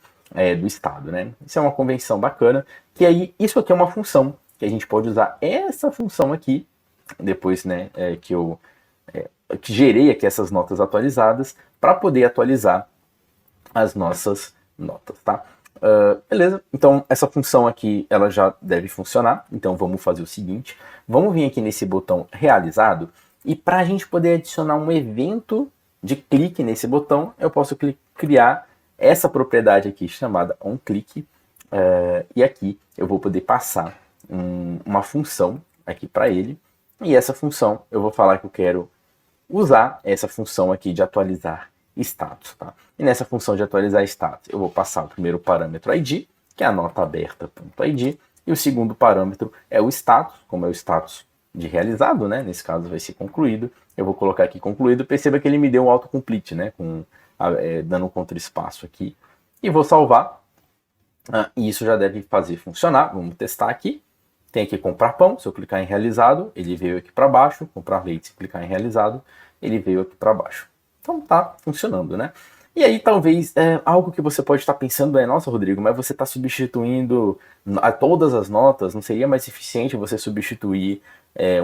[SPEAKER 1] estado, né? Isso é uma convenção bacana, que aí, isso aqui é uma função, que a gente pode usar essa função aqui, depois, né, que gerei aqui essas notas atualizadas, para poder atualizar as nossas notas, tá? Beleza, então essa função aqui ela já deve funcionar, então vamos fazer o seguinte, vamos vir aqui nesse botão realizado, e para a gente poder adicionar um evento de clique nesse botão, eu posso criar essa propriedade aqui chamada onClick, e aqui eu vou poder passar uma função aqui para ele, e essa função eu vou falar que eu quero usar essa função aqui de atualizar status, tá? E nessa função de atualizar status, eu vou passar o primeiro parâmetro ID, que é a nota aberta.id, e o segundo parâmetro é o status, como é o status de realizado, né? Nesse caso vai ser concluído. Eu vou colocar aqui concluído, perceba que ele me deu um autocomplete, né? Dando um contra-espaço aqui. E vou salvar. E isso já deve fazer funcionar. Vamos testar aqui. Tem aqui comprar pão, se eu clicar em realizado, ele veio aqui para baixo. Comprar leite, se clicar em realizado, ele veio aqui para baixo. Então tá funcionando, né? E aí talvez algo que você pode estar pensando nossa, Rodrigo, mas você está substituindo todas as notas, não seria mais eficiente você substituir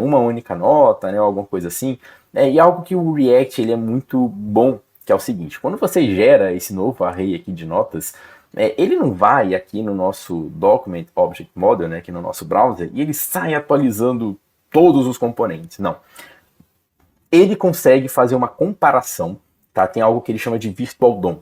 [SPEAKER 1] uma única nota, né, ou alguma coisa assim? E algo que o React ele é muito bom, que é o seguinte, quando você gera esse novo array aqui de notas, ele não vai aqui no nosso Document Object Model, né, aqui no nosso browser, e ele sai atualizando todos os componentes, não. Ele consegue fazer uma comparação, tá? Tem algo que ele chama de Virtual DOM.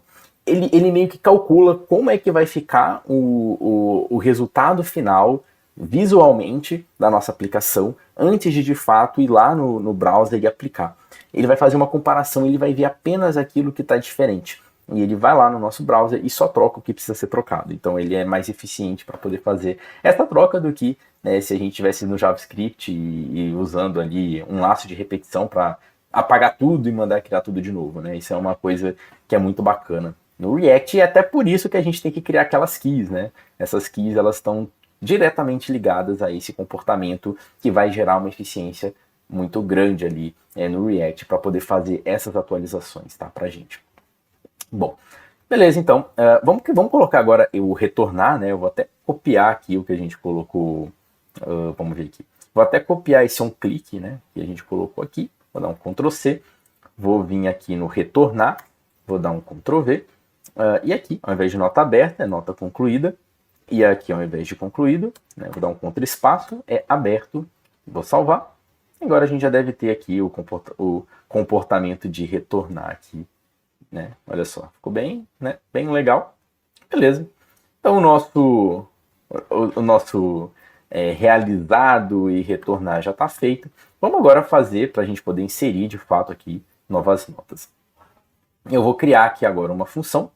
[SPEAKER 1] Ele meio que calcula como é que vai ficar o resultado final visualmente da nossa aplicação antes de fato ir lá no browser e aplicar. Ele vai fazer uma comparação, ele vai ver apenas aquilo que está diferente. E ele vai lá no nosso browser e só troca o que precisa ser trocado. Então ele é mais eficiente para poder fazer essa troca do que se a gente estivesse no JavaScript e usando ali um laço de repetição para apagar tudo e mandar criar tudo de novo, né? Isso é uma coisa que é muito bacana no React, e é até por isso que a gente tem que criar aquelas keys, né? Essas keys, elas estão diretamente ligadas a esse comportamento que vai gerar uma eficiência muito grande ali no React para poder fazer essas atualizações, tá? Pra gente. Bom, beleza, então, vamos colocar agora o retornar, né? Eu vou até copiar aqui o que a gente colocou, vamos ver aqui. Vou até copiar esse onClick, né? Que a gente colocou aqui, vou dar um Ctrl+C, vou vir aqui no retornar, vou dar um Ctrl+V, e aqui, ao invés de nota aberta, é nota concluída, e aqui, ao invés de concluído, né, vou dar um contra-espaço, é aberto, vou salvar. Agora a gente já deve ter aqui o comportamento de retornar aqui, né? Olha só, ficou bem, né? Bem legal. Beleza. Então o nosso realizado e retornar já está feito. Vamos agora fazer para a gente poder inserir de fato aqui novas notas. Eu vou criar aqui agora uma função.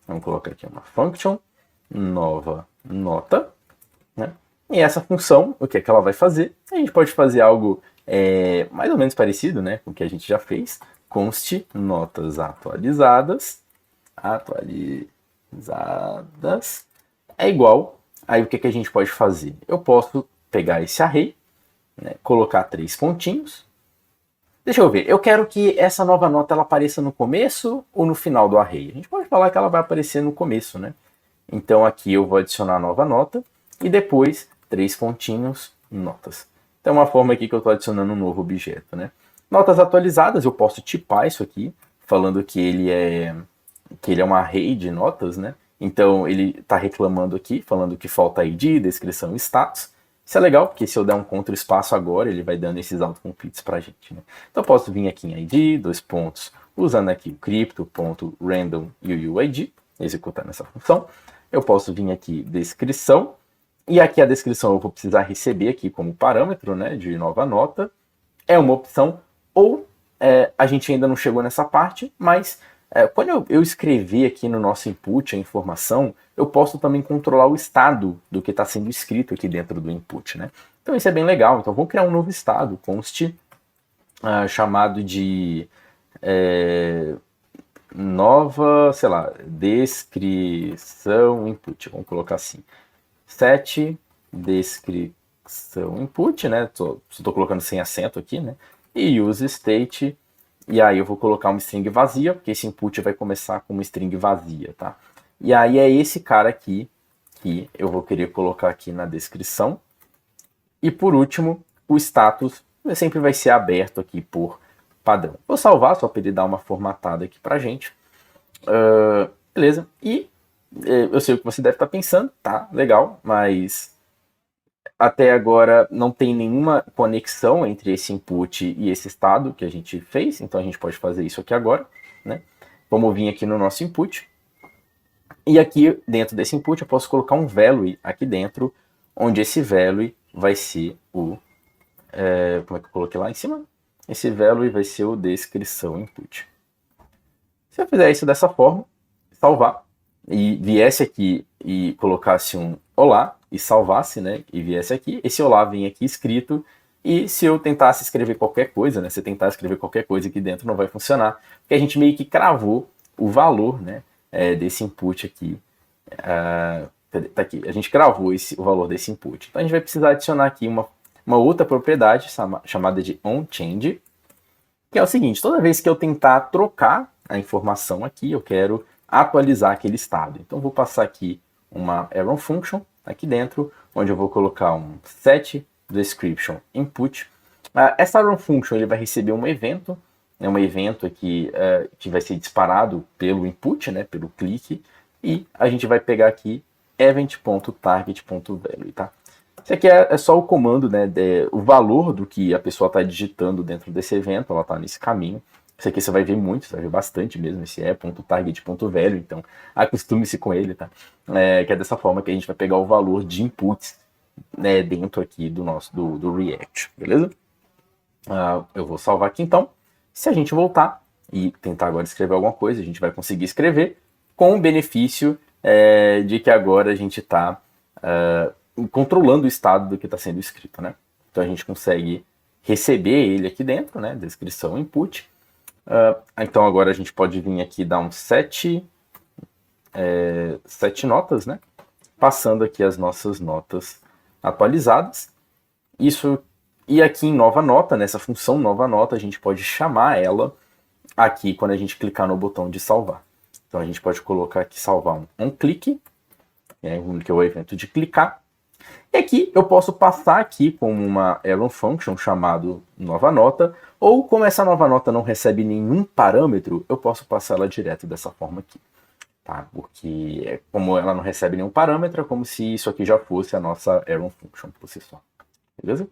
[SPEAKER 1] Vamos colocar aqui uma function, nova nota, né? E essa função, o que é que ela vai fazer? A gente pode fazer algo mais ou menos parecido, né, com o que a gente já fez. Const notas atualizadas é igual. Aí o que a gente pode fazer? Eu posso pegar esse array, né, colocar 3 pontinhos. Deixa eu ver, eu quero que essa nova nota ela apareça no começo ou no final do array? A gente pode falar que ela vai aparecer no começo, né? Então aqui eu vou adicionar a nova nota e depois 3 pontinhos, notas. Então é uma forma aqui que eu estou adicionando um novo objeto, né? Notas atualizadas, eu posso tipar isso aqui, falando que ele é um array de notas, né? Então ele está reclamando aqui, falando que falta ID, descrição e status. Isso é legal, porque se eu der um contra-espaço agora, ele vai dando esses autocompletes para a gente, né? Então eu posso vir aqui em ID, usando aqui o crypto.random UUID, executando essa função. Eu posso vir aqui descrição, e aqui a descrição eu vou precisar receber aqui como parâmetro, né, de nova nota. É uma opção, ou a gente ainda não chegou nessa parte, mas quando eu escrever aqui no nosso input a informação, eu posso também controlar o estado do que está sendo escrito aqui dentro do input, né? Então isso é bem legal. Então vou criar um novo estado, const chamado de nova, sei lá, descrição input. Vamos colocar assim, set descrição input, né? Só estou colocando sem acento aqui, né? E use state. E aí eu vou colocar uma string vazia, porque esse input vai começar com uma string vazia, tá? E aí é esse cara aqui que eu vou querer colocar aqui na descrição. E por último, o status sempre vai ser aberto aqui por padrão. Vou salvar só para ele dar uma formatada aqui pra gente. Beleza. E eu sei o que você deve estar pensando, tá? Legal, mas até agora não tem nenhuma conexão entre esse input e esse estado que a gente fez, então a gente pode fazer isso aqui agora, né? Vamos vir aqui no nosso input, e aqui dentro desse input eu posso colocar um value aqui dentro, onde esse value vai ser o... como é que eu coloquei lá em cima? Esse value vai ser o descrição input. Se eu fizer isso dessa forma, salvar, e viesse aqui e colocasse um olá, e salvasse, né, e viesse aqui, esse olá vem aqui escrito, e se eu tentasse escrever qualquer coisa, né, se eu tentar escrever qualquer coisa aqui dentro, não vai funcionar, porque a gente meio que cravou o valor, né, desse input aqui, tá aqui, a gente cravou o valor desse input. Então a gente vai precisar adicionar aqui uma outra propriedade chamada de onChange, que é o seguinte, toda vez que eu tentar trocar a informação aqui, eu quero atualizar aquele estado. Então vou passar aqui uma arrow function aqui dentro, onde eu vou colocar um set description input. Essa arrow function ele vai receber um evento, né, um evento aqui que vai ser disparado pelo input, né, pelo clique, e a gente vai pegar aqui event.target.value, tá? Isso aqui é só o comando, né, o valor do que a pessoa está digitando dentro desse evento, ela está nesse caminho. Isso aqui você vai ver muito, você vai ver bastante mesmo, esse .target.value, então acostume-se com ele, tá? Que é dessa forma que a gente vai pegar o valor de inputs, né, dentro aqui do nosso do React, beleza? Eu vou salvar aqui então. Se a gente voltar e tentar agora escrever alguma coisa, a gente vai conseguir escrever com o benefício de que agora a gente está controlando o estado do que está sendo escrito, né? Então a gente consegue receber ele aqui dentro, né? Descrição input. Então agora a gente pode vir aqui dar um sete notas, né? Passando aqui as nossas notas atualizadas. Isso, e aqui em nova nota, nessa função nova nota, a gente pode chamar ela aqui quando a gente clicar no botão de salvar. Então a gente pode colocar aqui salvar um clique, que é o evento de clicar. E aqui eu posso passar aqui como uma arrow function chamado nova nota, ou como essa nova nota não recebe nenhum parâmetro, eu posso passar ela direto dessa forma aqui. Tá? Porque como ela não recebe nenhum parâmetro, é como se isso aqui já fosse a nossa arrow function por si só. Beleza?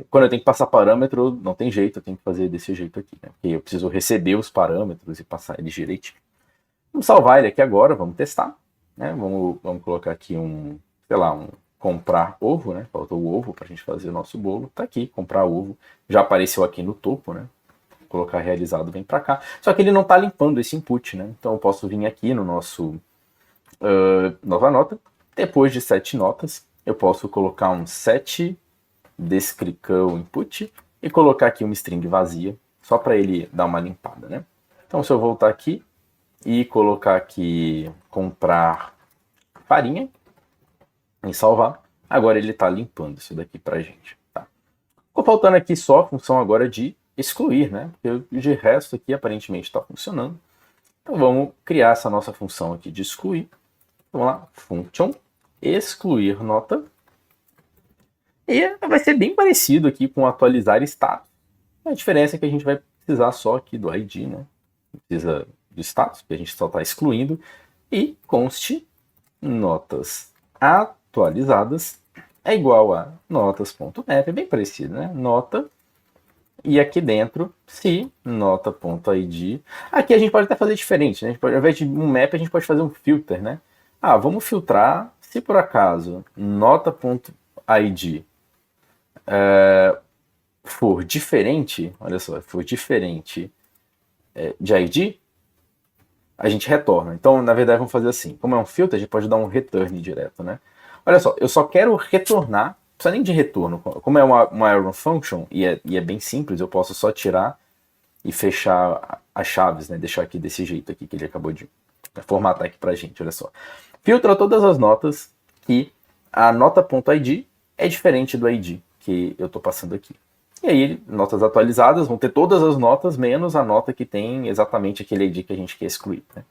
[SPEAKER 1] Quando eu tenho que passar parâmetro, não tem jeito, eu tenho que fazer desse jeito aqui, né? Porque eu preciso receber os parâmetros e passar eles direitinho. Vamos salvar ele aqui agora, vamos testar. Né? Vamos colocar aqui um comprar ovo, né? Faltou o ovo para a gente fazer o nosso bolo. Tá aqui, comprar ovo. Já apareceu aqui no topo, né? Vou colocar realizado, vem para cá. Só que ele não está limpando esse input, né? Então eu posso vir aqui no nosso nova nota. Depois de 7 notas, eu posso colocar um set descrição input e colocar aqui uma string vazia, só para ele dar uma limpada, né? Então se eu voltar aqui e colocar aqui comprar farinha e salvar, agora ele está limpando isso daqui para a gente. Tá? Ficou faltando aqui só a função agora de excluir, né? Porque de resto aqui aparentemente está funcionando. Então vamos criar essa nossa função aqui de excluir. Vamos lá, function excluir nota. E vai ser bem parecido aqui com atualizar status. A diferença é que a gente vai precisar só aqui do ID, né? Não precisa do status, porque a gente só está excluindo. E const notas atualizadas é igual a notas.map, é bem parecido, né? Nota, e aqui dentro, se nota.id. Aqui a gente pode até fazer diferente, né? Ao invés de um map, a gente pode fazer um filter, né? Vamos filtrar, se por acaso nota.id for diferente, olha só, for diferente de ID, a gente retorna. Então, na verdade, vamos fazer assim. Como é um filtro, a gente pode dar um return direto, né? Olha só, eu só quero retornar, não precisa nem de retorno. Como é uma arrow function, e é bem simples, eu posso só tirar e fechar as chaves, né? Deixar aqui desse jeito aqui que ele acabou de formatar aqui pra gente, olha só. Filtra todas as notas que a nota.id é diferente do ID que eu estou passando aqui. E aí, notas atualizadas vão ter todas as notas, menos a nota que tem exatamente aquele ID que a gente quer excluir. Né?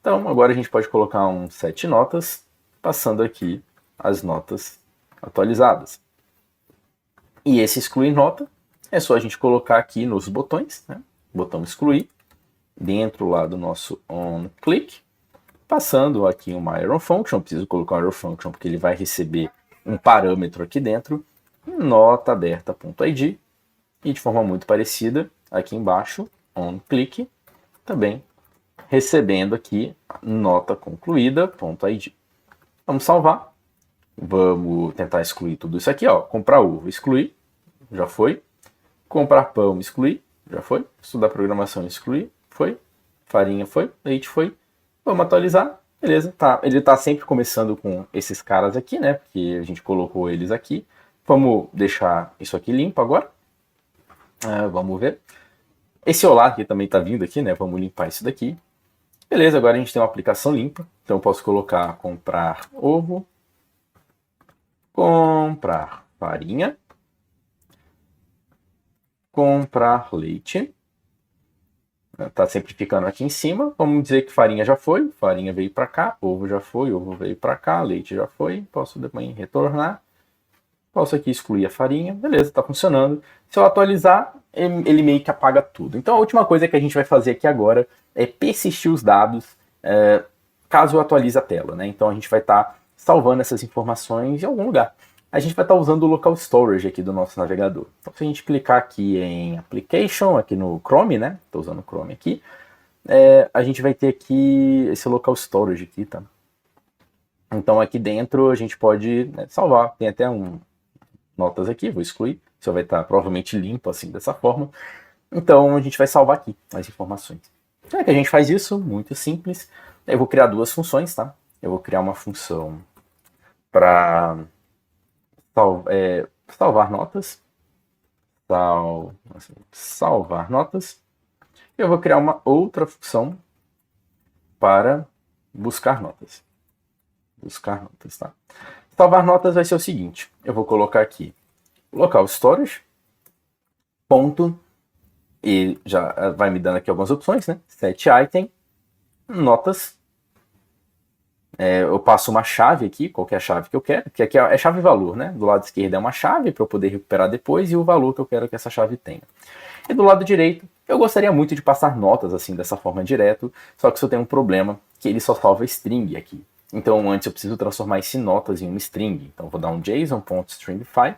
[SPEAKER 1] Então, agora a gente pode colocar um set notas, passando aqui as notas atualizadas. E esse excluir nota é só a gente colocar aqui nos botões, né? Botão excluir, dentro lá do nosso onClick, passando aqui uma arrow function, preciso colocar uma arrow function porque ele vai receber um parâmetro aqui dentro, nota aberta.id, e de forma muito parecida, aqui embaixo, onClick, também recebendo aqui nota concluída.id. Vamos salvar, vamos tentar excluir tudo isso aqui, ó, comprar uva, excluir, já foi, comprar pão, excluir, já foi, estudar programação, excluir, foi, farinha foi, leite foi, vamos atualizar, beleza, tá. Ele está sempre começando com esses caras aqui, né, porque a gente colocou eles aqui. Vamos deixar isso aqui limpo agora. Vamos ver. Esse olá aqui também está vindo aqui, né, vamos limpar isso daqui. Beleza, agora a gente tem uma aplicação limpa, então eu posso colocar comprar ovo, comprar farinha, comprar leite. Tá sempre ficando aqui em cima. Vamos dizer que farinha já foi, farinha veio para cá, ovo já foi, ovo veio para cá, leite já foi. Posso depois retornar. Posso aqui excluir a farinha. Beleza, está funcionando. Se eu atualizar, ele meio que apaga tudo. Então a última coisa que a gente vai fazer aqui agora é persistir os dados caso eu atualize a tela, né? Então a gente vai estar salvando essas informações em algum lugar. A gente vai estar usando o local storage aqui do nosso navegador. Então, se a gente clicar aqui em Application, aqui no Chrome, né? Estou usando o Chrome aqui. A gente vai ter aqui esse local storage aqui, tá? Então, aqui dentro a gente pode salvar. Tem até notas aqui, vou excluir. Isso vai estar provavelmente limpo assim, dessa forma. Então, a gente vai salvar aqui as informações. Como é que a gente faz isso? Muito simples. Eu vou criar duas funções, tá? Eu vou criar uma função para salvar notas. Salvar notas. Eu vou criar uma outra função para buscar notas. Buscar notas, tá? Salvar notas vai ser o seguinte. Eu vou colocar aqui local storage, ponto, e já vai me dando aqui algumas opções, né? Set item, notas. Eu passo uma chave aqui, qualquer chave que eu quero, que aqui é chave e valor, né? Do lado esquerdo é uma chave para eu poder recuperar depois e o valor que eu quero que essa chave tenha. E do lado direito, eu gostaria muito de passar notas assim, dessa forma direto, só que isso tem um problema, que ele só salva string aqui. Então antes eu preciso transformar esse notas em uma string. Então vou dar um JSON.stringify,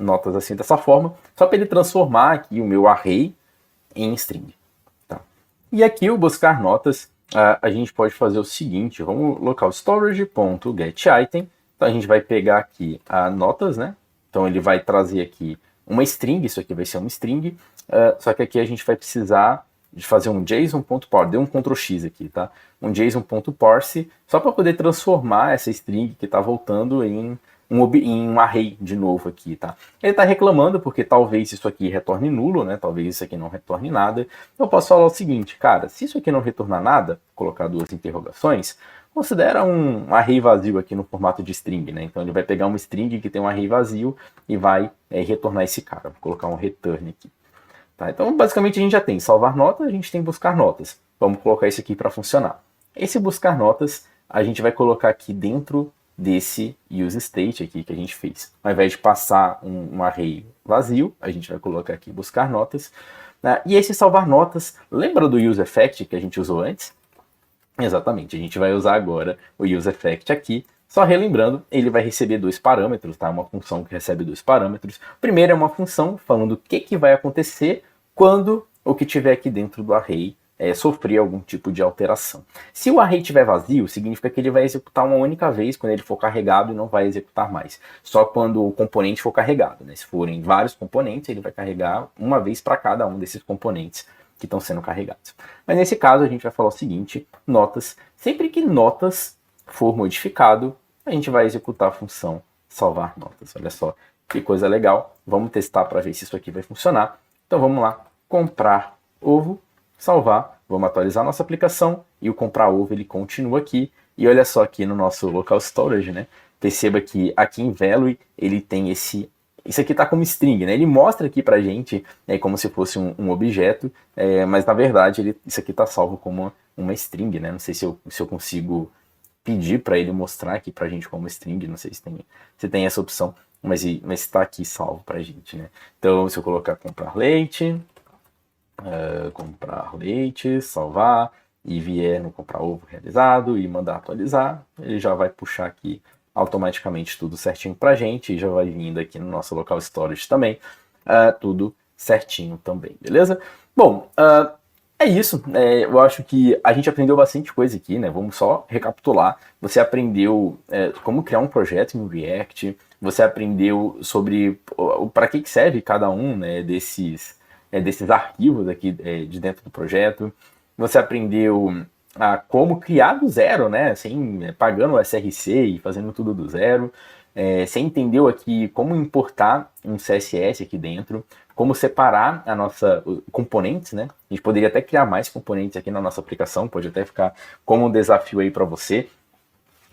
[SPEAKER 1] notas assim dessa forma, só para ele transformar aqui o meu array em string. Tá? E aqui o buscar notas, a gente pode fazer o seguinte, vamos local storage.getItem, então a gente vai pegar aqui a notas, né? Então ele vai trazer aqui uma string, isso aqui vai ser uma string, só que aqui a gente vai precisar de fazer um JSON.parse, deu um Ctrl+X aqui, tá? Um JSON.parse, só para poder transformar essa string que está voltando em um array de novo aqui, tá? Ele está reclamando porque talvez isso aqui retorne nulo, né? Talvez isso aqui não retorne nada. Eu posso falar o seguinte, cara, se isso aqui não retornar nada, colocar duas interrogações, considera um array vazio aqui no formato de string, né? Então ele vai pegar uma string que tem um array vazio e vai retornar esse cara. Vou colocar um return aqui. Tá? Então basicamente a gente já tem salvar notas, a gente tem buscar notas. Vamos colocar isso aqui para funcionar. Esse buscar notas a gente vai colocar aqui dentro desse useState aqui que a gente fez. Ao invés de passar um array vazio, a gente vai colocar aqui buscar notas. E esse salvar notas, lembra do useEffect que a gente usou antes? Exatamente, a gente vai usar agora o useEffect aqui. Só relembrando, ele vai receber dois parâmetros, tá? Uma função que recebe dois parâmetros. Primeiro é uma função falando o que vai acontecer quando o que tiver aqui dentro do array sofrer algum tipo de alteração. Se o array estiver vazio, significa que ele vai executar uma única vez quando ele for carregado e não vai executar mais. Só quando o componente for carregado, né? Se forem vários componentes, ele vai carregar uma vez para cada um desses componentes que estão sendo carregados. Mas nesse caso a gente vai falar o seguinte, notas, sempre que notas for modificado, a gente vai executar a função salvar notas. Olha só que coisa legal. Vamos testar para ver se isso aqui vai funcionar. Então vamos lá, comprar ovo, salvar, vamos atualizar nossa aplicação e o comprar ovo ele continua aqui. E olha só aqui no nosso local storage, né? Perceba que aqui em value ele tem isso aqui está como string, né? Ele mostra aqui pra gente como se fosse um objeto, mas na verdade isso aqui está salvo como uma string, né? Não sei se eu consigo pedir para ele mostrar aqui pra gente como string, não sei se tem essa opção, mas está aqui salvo pra gente, né? Então se eu colocar comprar leite, salvar, e vier no comprar ovo realizado e mandar atualizar, ele já vai puxar aqui automaticamente tudo certinho pra gente e já vai vindo aqui no nosso local storage também, tudo certinho também, beleza? Bom, é isso, eu acho que a gente aprendeu bastante coisa aqui, né? Vamos só recapitular. Você aprendeu como criar um projeto em React, você aprendeu sobre para que serve cada um, né, desses arquivos aqui de dentro do projeto. Você aprendeu como criar do zero, né? Pagando o SRC e fazendo tudo do zero. Você entendeu aqui como importar um CSS aqui dentro, como separar componentes, né? A gente poderia até criar mais componentes aqui na nossa aplicação, pode até ficar como um desafio aí para você.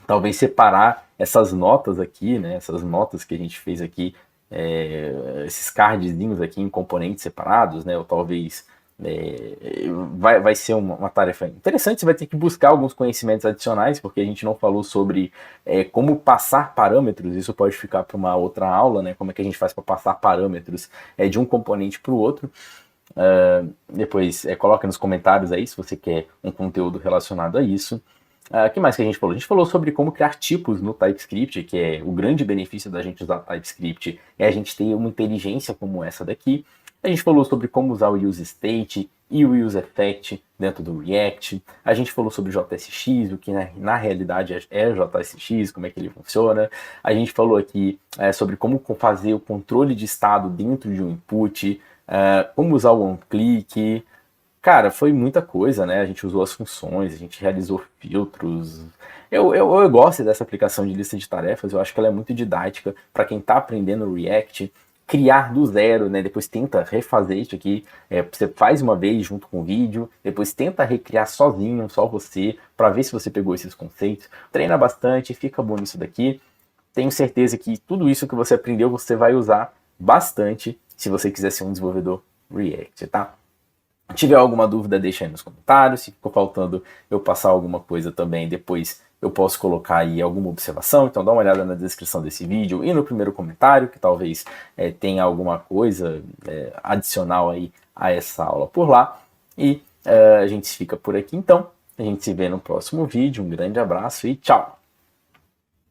[SPEAKER 1] Talvez separar essas notas aqui, né? Essas notas que a gente fez aqui, esses cardzinhos aqui em componentes separados, né? Ou talvez vai ser uma tarefa interessante. Você vai ter que buscar alguns conhecimentos adicionais, porque a gente não falou sobre como passar parâmetros. Isso pode ficar para uma outra aula, né? Como é que a gente faz para passar parâmetros de um componente para o outro. Depois coloca nos comentários aí se você quer um conteúdo relacionado a isso. O que mais que a gente falou? A gente falou sobre como criar tipos no TypeScript, que é o grande benefício da gente usar TypeScript, é a gente ter uma inteligência como essa daqui. A gente falou sobre como usar o useState e o useEffect dentro do React. A gente falou sobre JSX, o que na realidade é JSX, como é que ele funciona. A gente falou aqui sobre como fazer o controle de estado dentro de um input, como usar o onClick. Cara, foi muita coisa, né? A gente usou as funções, a gente realizou filtros. Eu gosto dessa aplicação de lista de tarefas, eu acho que ela é muito didática para quem está aprendendo React. Criar do zero, né? Depois tenta refazer isso aqui, você faz uma vez junto com o vídeo, depois tenta recriar sozinho, só você, para ver se você pegou esses conceitos. Treina bastante, fica bom nisso daqui. Tenho certeza que tudo isso que você aprendeu, você vai usar bastante se você quiser ser um desenvolvedor React, tá? Se tiver alguma dúvida, deixa aí nos comentários. Se ficou faltando eu passar alguma coisa também, depois eu posso colocar aí alguma observação. Então dá uma olhada na descrição desse vídeo e no primeiro comentário, que talvez tenha alguma coisa adicional aí a essa aula por lá. E a gente fica por aqui então. A gente se vê no próximo vídeo. Um grande abraço e tchau!